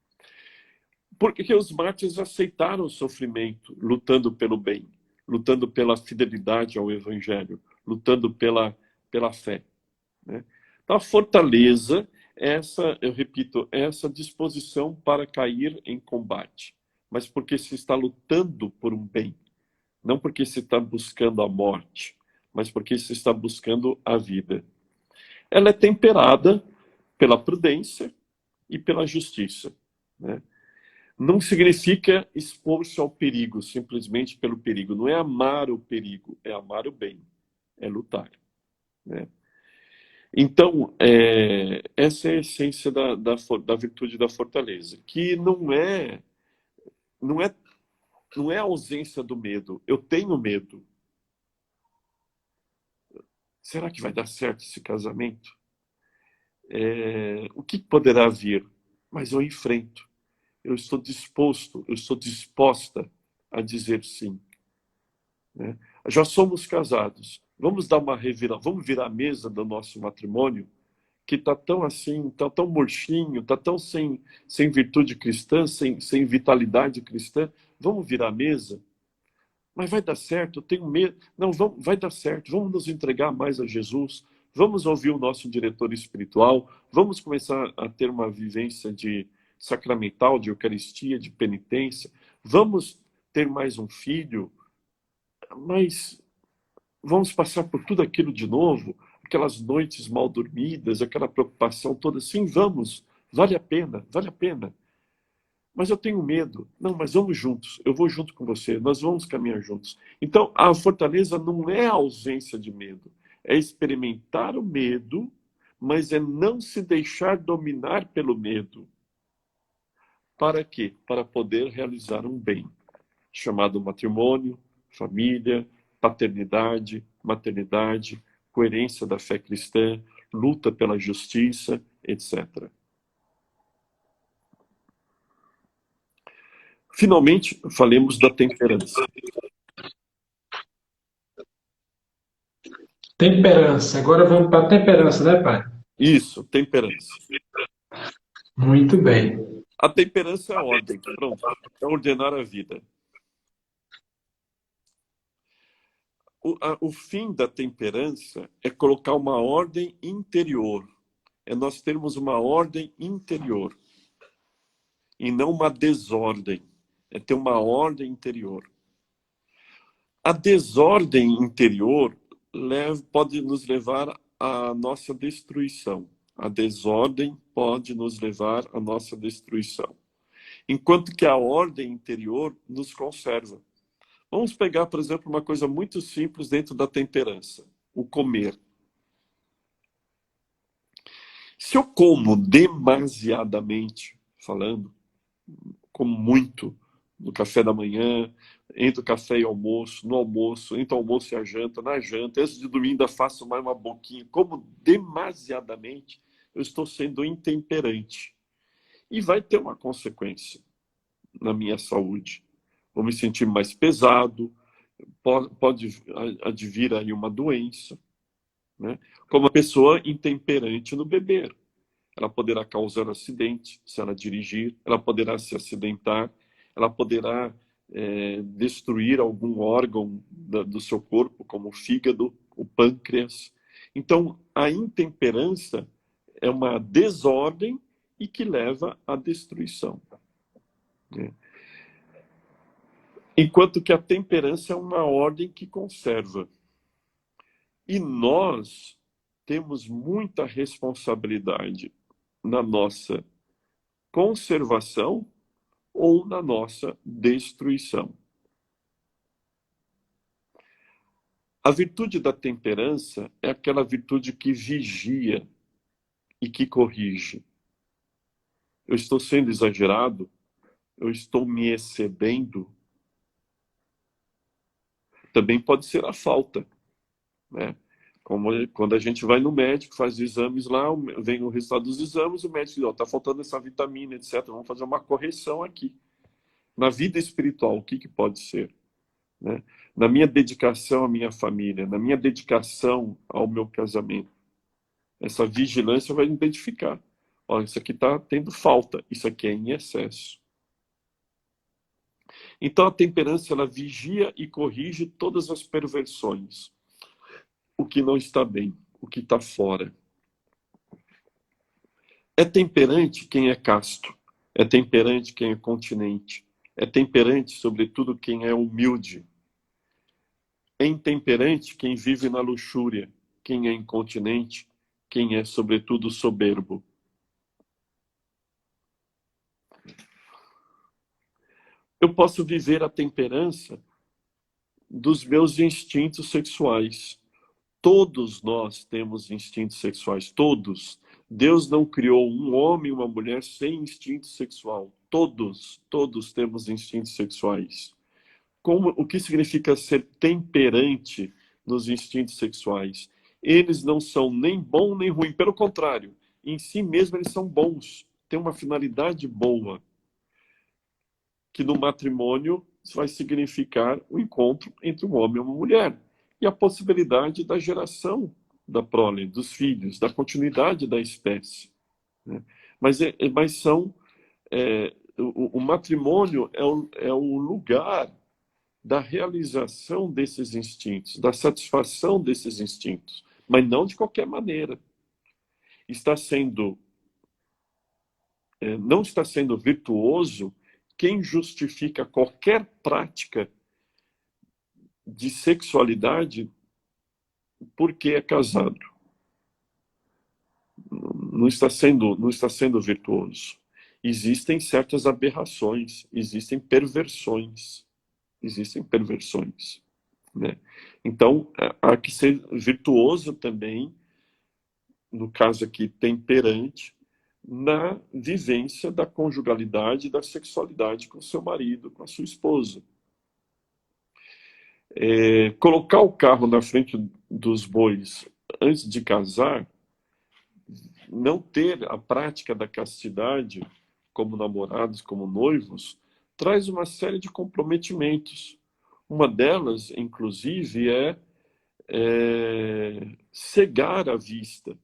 Porque os mártires aceitaram o sofrimento, lutando pelo bem, lutando pela fidelidade ao evangelho, lutando pela fé, né? Então, a fortaleza, eu repito, essa disposição para cair em combate, mas porque se está lutando por um bem, não porque se está buscando a morte, mas porque se está buscando a vida. Ela é temperada pela prudência e pela justiça, né? Não significa expor-se ao perigo, simplesmente pelo perigo. Não é amar o perigo, é amar o bem, é lutar, né? Então, essa é a essência da virtude da fortaleza, que não é, não é a ausência do medo. Eu tenho medo. Será que vai dar certo esse casamento? O que poderá vir? Mas eu enfrento. Eu estou disposto, eu estou disposta a dizer sim, né? Já somos casados. Vamos dar uma vamos virar a mesa do nosso matrimônio, que está tão assim, está tão murchinho, está tão sem virtude cristã, sem vitalidade cristã. Vamos virar a mesa? Mas vai dar certo, eu tenho medo. Não, vai dar certo, vamos nos entregar mais a Jesus, vamos ouvir o nosso diretor espiritual, vamos começar a ter uma vivência de sacramental, de Eucaristia, de penitência, vamos ter mais um filho, mas vamos passar por tudo aquilo de novo, aquelas noites mal dormidas, aquela preocupação toda. Sim, vamos, vale a pena, vale a pena. Mas eu tenho medo. Não, mas vamos juntos. Eu vou junto com você. Nós vamos caminhar juntos. Então, a fortaleza não é a ausência de medo. É experimentar o medo, mas é não se deixar dominar pelo medo. Para quê? Para poder realizar um bem, chamado matrimônio, família, paternidade, maternidade, coerência da fé cristã, luta pela justiça, etc. Finalmente, falemos da temperança. Temperança. Agora vamos para a temperança, né, pai? Isso, temperança. Muito bem. A temperança é a ordem, pronto, é ordenar a vida. O fim da temperança é colocar uma ordem interior. É nós termos uma ordem interior e não uma desordem. É ter uma ordem interior. A desordem interior pode nos levar à nossa destruição. A desordem pode nos levar à nossa destruição. enquanto que a ordem interior nos conserva. Vamos pegar, por exemplo, uma coisa muito simples dentro da temperança, o comer. Se eu como demasiadamente, falando, como muito, no café da manhã, entre o café e o almoço, no almoço, entre o almoço e a janta, na janta, antes de dormir ainda faço mais uma boquinha, como demasiadamente, eu estou sendo intemperante. E vai ter uma consequência na minha saúde. Vou me sentir mais pesado, pode advir aí uma doença, né? Como a pessoa intemperante no beber. Ela poderá causar acidente se ela dirigir, ela poderá se acidentar, ela poderá destruir algum órgão do seu corpo, como o fígado, o pâncreas. Então, a intemperança é uma desordem e que leva à destruição, né? Enquanto que a temperança é uma ordem que conserva. E nós temos muita responsabilidade na nossa conservação ou na nossa destruição. A virtude da temperança é aquela virtude que vigia e que corrige. Eu estou sendo exagerado? Eu estou me excedendo? Também pode ser a falta, né? Como quando a gente vai no médico, faz exames lá, vem o resultado dos exames, o médico diz, está faltando essa vitamina, etc. Vamos fazer uma correção aqui. Na vida espiritual, o que pode ser, né? Na minha dedicação à minha família, na minha dedicação ao meu casamento, essa vigilância vai identificar. Olha, isso aqui está tendo falta, isso aqui é em excesso. Então a temperança, ela vigia e corrige todas as perversões. O que não está bem, o que está fora. É temperante quem é casto, é temperante quem é continente, é temperante, sobretudo, quem é humilde. É intemperante quem vive na luxúria, quem é incontinente, quem é, sobretudo, soberbo. Eu posso viver a temperança dos meus instintos sexuais. Todos nós temos instintos sexuais, todos. Deus não criou um homem e uma mulher sem instinto sexual. Todos temos instintos sexuais. O que significa ser temperante nos instintos sexuais? Eles não são nem bom nem ruim, pelo contrário, em si mesmo eles são bons, têm uma finalidade boa, que no matrimônio vai significar o encontro entre um homem e uma mulher e a possibilidade da geração da prole, dos filhos, da continuidade da espécie, né? Mas são o matrimônio é o lugar da realização desses instintos, da satisfação desses instintos, mas não de qualquer maneira. Não está sendo virtuoso quem justifica qualquer prática de sexualidade porque é casado. Não está sendo virtuoso. Existem certas aberrações, existem perversões, né? Então, há que ser virtuoso também, no caso aqui, temperante, na vivência da conjugalidade e da sexualidade com seu marido, com a sua esposa. Colocar o carro na frente dos bois antes de casar, não ter a prática da castidade como namorados, como noivos, traz uma série de comprometimentos. Uma delas, inclusive, é cegar a vista,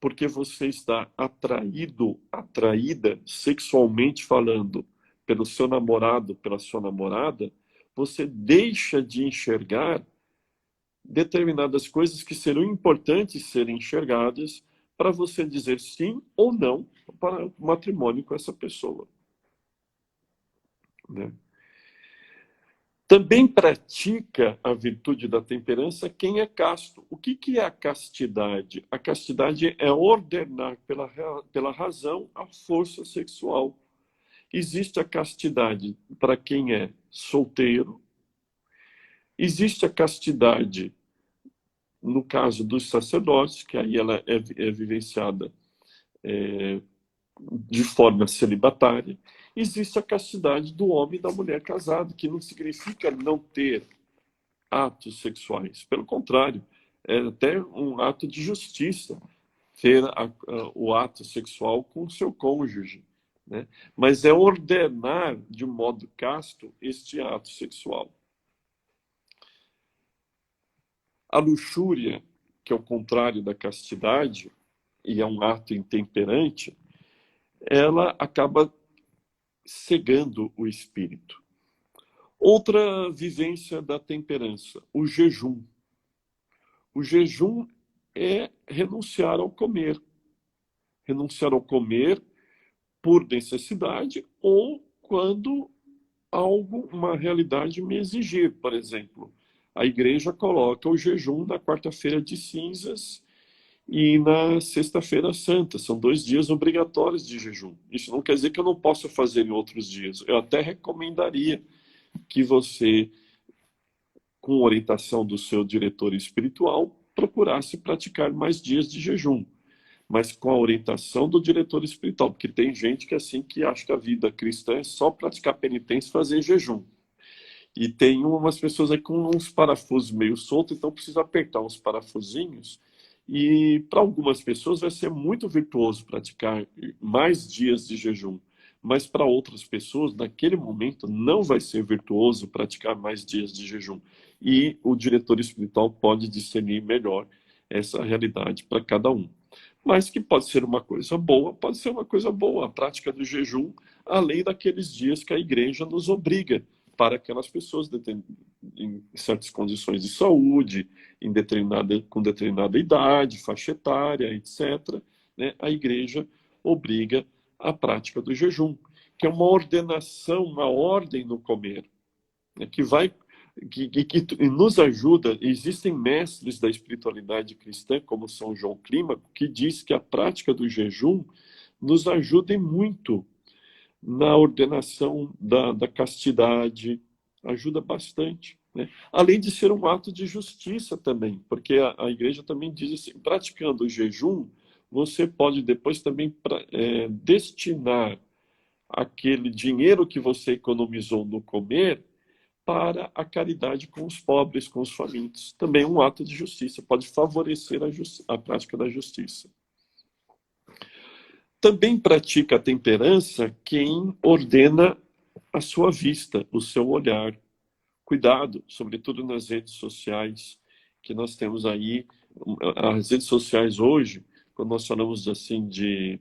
porque você está atraída sexualmente falando, pelo seu namorado, pela sua namorada, você deixa de enxergar determinadas coisas que serão importantes serem enxergadas para você dizer sim ou não para o matrimônio com essa pessoa, né? Também pratica a virtude da temperança quem é casto. O que é a castidade? A castidade é ordenar pela razão a força sexual. Existe a castidade para quem é solteiro. Existe a castidade, no caso dos sacerdotes, que aí ela é vivenciada de forma celibatária. Existe a castidade do homem e da mulher casado, que não significa não ter atos sexuais. Pelo contrário, é até um ato de justiça ter o ato sexual com o seu cônjuge, né? Mas é ordenar de modo casto este ato sexual. A luxúria, que é o contrário da castidade, e é um ato intemperante, ela acaba cegando o espírito. Outra vivência da temperança, o jejum. O jejum é renunciar ao comer. Renunciar ao comer por necessidade ou quando algo, uma realidade me exigir. Por exemplo, a igreja coloca o jejum na quarta-feira de cinzas e na sexta-feira santa. São 2 dias obrigatórios de jejum. Isso não quer dizer que eu não possa fazer em outros dias. Eu até recomendaria que você, com orientação do seu diretor espiritual, procurasse praticar mais dias de jejum, mas com a orientação do diretor espiritual, porque tem gente que assim que acha que a vida cristã é só praticar penitência e fazer jejum. E tem umas pessoas aí com uns parafusos meio soltos, então precisa apertar uns parafusinhos. E para algumas pessoas vai ser muito virtuoso praticar mais dias de jejum, mas para outras pessoas, naquele momento, não vai ser virtuoso praticar mais dias de jejum. E o diretor espiritual pode discernir melhor essa realidade para cada um. Mas que pode ser uma coisa boa, pode ser uma coisa boa, a prática do jejum, além daqueles dias que a igreja nos obriga para aquelas pessoas em certas condições de saúde, com determinada idade, faixa etária, etc., né? A igreja obriga a prática do jejum, que é uma ordenação, uma ordem no comer, né? Que nos ajuda. Existem mestres da espiritualidade cristã, como São João Clímaco, que diz que a prática do jejum nos ajuda muito na ordenação da castidade, ajuda bastante, né? Além de ser um ato de justiça também, porque a igreja também diz assim, praticando o jejum, você pode depois também destinar aquele dinheiro que você economizou no comer para a caridade com os pobres, com os famintos. Também um ato de justiça, pode favorecer a prática da justiça. Também pratica a temperança quem ordena a sua vista, o seu olhar. Cuidado, sobretudo nas redes sociais, que nós temos aí. As redes sociais hoje, quando nós falamos assim de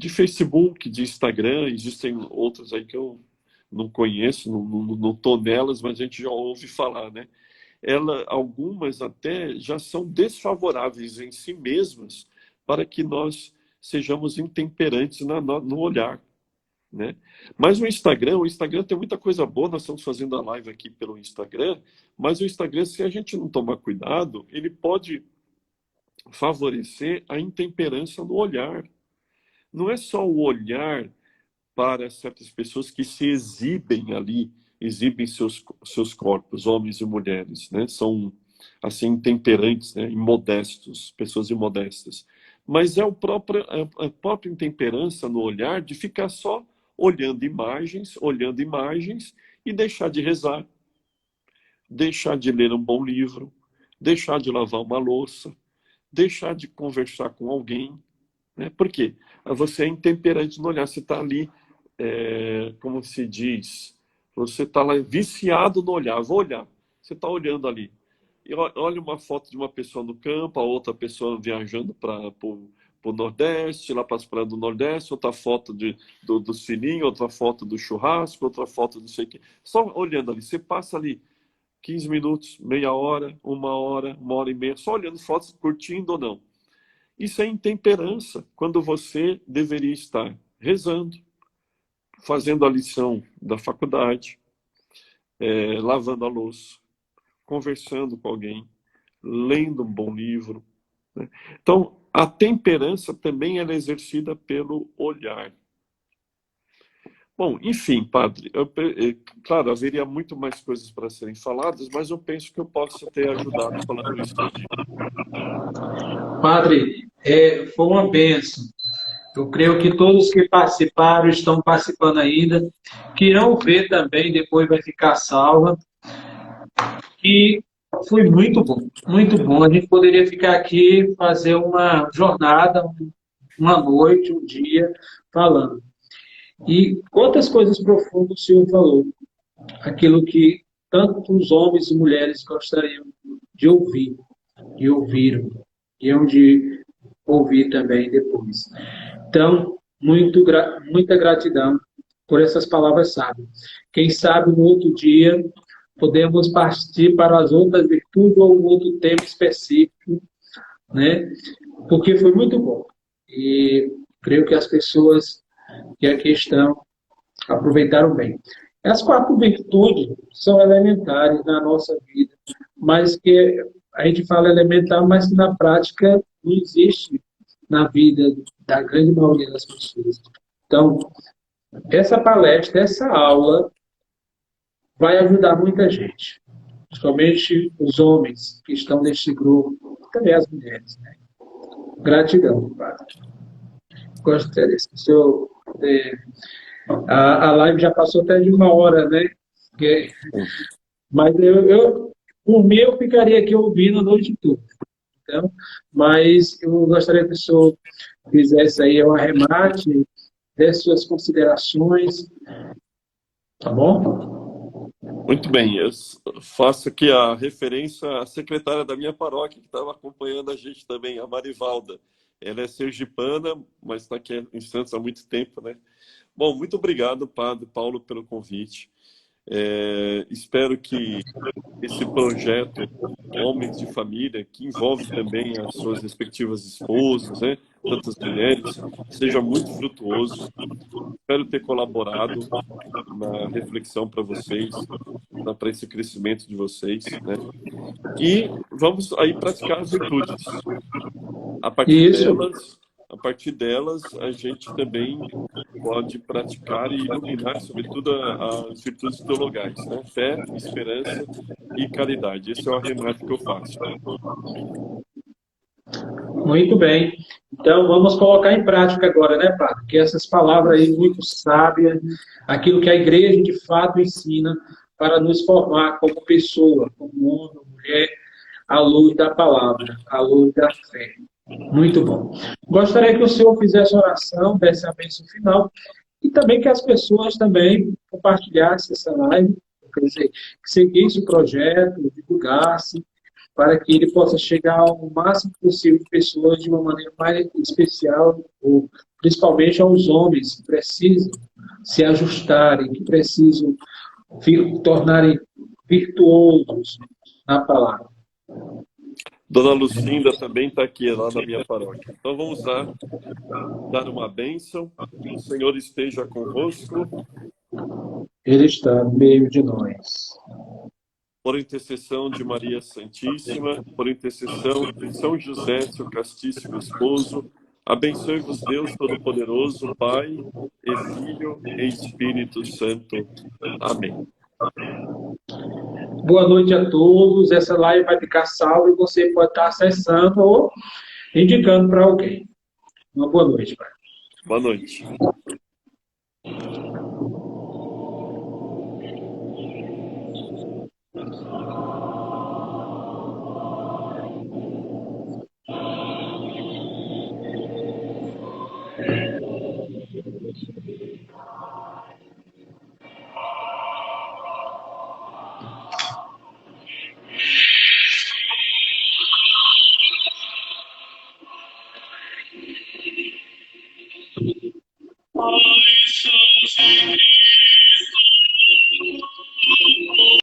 Facebook, de Instagram, existem outras aí que eu não conheço, não estou nelas, mas a gente já ouve falar, né? Algumas até já são desfavoráveis em si mesmas para que nós sejamos intemperantes no olhar, né? Mas o Instagram tem muita coisa boa, nós estamos fazendo a live aqui pelo Instagram, mas o Instagram, se a gente não tomar cuidado, ele pode favorecer a intemperança no olhar. Não é só o olhar para certas pessoas que se exibem ali, exibem seus corpos, homens e mulheres, né? São, assim, intemperantes, né? Imodestos, pessoas imodestas. Mas é a própria intemperança no olhar de ficar só olhando imagens e deixar de rezar, deixar de ler um bom livro, deixar de lavar uma louça, deixar de conversar com alguém, né? Por quê? Você é intemperante no olhar, você está ali, como se diz, você está lá viciado no olhar, vou olhar, você está olhando ali. E olha uma foto de uma pessoa no campo, a outra pessoa viajando para o Nordeste, lá para as praias do Nordeste, outra foto do sininho, outra foto do churrasco, outra foto do não sei o quê. Só olhando ali, você passa ali 15 minutos, meia hora, 1 hora e meia, só olhando fotos, curtindo ou não. Isso é intemperança, quando você deveria estar rezando, fazendo a lição da faculdade, lavando a louça, conversando com alguém, lendo um bom livro, né? Então, a temperança também ela é exercida pelo olhar. Bom, enfim, padre, claro, haveria muito mais coisas para serem faladas, mas eu penso que eu possa ter ajudado falando isso hoje. Padre, foi uma bênção. Eu creio que todos que participaram, estão participando ainda, que irão ver também, depois vai ficar salva. E foi muito bom, muito bom. A gente poderia ficar aqui, fazer uma jornada, uma noite, um dia, falando. E quantas coisas profundas o Senhor falou. Aquilo que tanto os homens e mulheres gostariam de ouvir, e ouviram, e hão de ouvir também depois. Então, muita gratidão por essas palavras sábias. Quem sabe no outro dia podemos partir para as outras virtudes ou um outro tema específico, né? Porque foi muito bom. E creio que as pessoas que aqui estão aproveitaram bem. As quatro virtudes são elementares na nossa vida, mas que a gente fala elementar, mas que na prática não existe na vida da grande maioria das pessoas. Então, essa palestra, essa aula, vai ajudar muita gente, principalmente os homens que estão neste grupo, também as mulheres. Né? Gratidão, padre. Gostaria que o senhor. A live já passou até de uma hora, né? Mas por mim, eu ficaria aqui ouvindo a noite toda. Então, mas eu gostaria que o senhor fizesse aí um arremate, desse suas considerações, tá bom? Muito bem, eu faço aqui a referência à secretária da minha paróquia, que estava acompanhando a gente também, a Marivalda. Ela é sergipana, mas está aqui em Santos há muito tempo, né? Bom, muito obrigado, Padre Paulo, pelo convite. Espero que esse projeto Homens de Família, que envolve também as suas respectivas esposas, né? Tantas mulheres, seja muito frutuoso. Espero ter colaborado na reflexão para vocês, para esse crescimento de vocês, né? E vamos aí praticar as virtudes. A partir Isso. delas, a partir delas, a gente também pode praticar e iluminar, sobretudo, as virtudes teologais, né? Fé, esperança e caridade. Esse é o arremate que eu faço. Muito bem. Então, vamos colocar em prática agora, né, Padre? Que essas palavras aí muito sábias, aquilo que a igreja de fato ensina para nos formar como pessoa, como homem, mulher, à luz da palavra, à luz da fé. Muito bom. Gostaria que o senhor fizesse oração, desse a bênção final, e também que as pessoas também compartilhassem essa live, quer dizer, que seguisse o projeto, divulgasse, para que ele possa chegar ao máximo possível de pessoas de uma maneira mais especial, ou principalmente aos homens que precisam se ajustarem, que precisam tornarem virtuosos na palavra. Dona Lucinda também está aqui, lá na minha paróquia. Então vamos lá, dar uma bênção. O Senhor esteja convosco. Ele está no meio de nós. Por intercessão de Maria Santíssima, por intercessão de São José, seu castíssimo esposo, abençoe-vos Deus Todo-Poderoso, Pai e Filho e Espírito Santo. Amém. Boa noite a todos. Essa live vai ficar salva e você pode estar acessando ou indicando para alguém. Uma boa noite, pai. Boa noite. Nós somos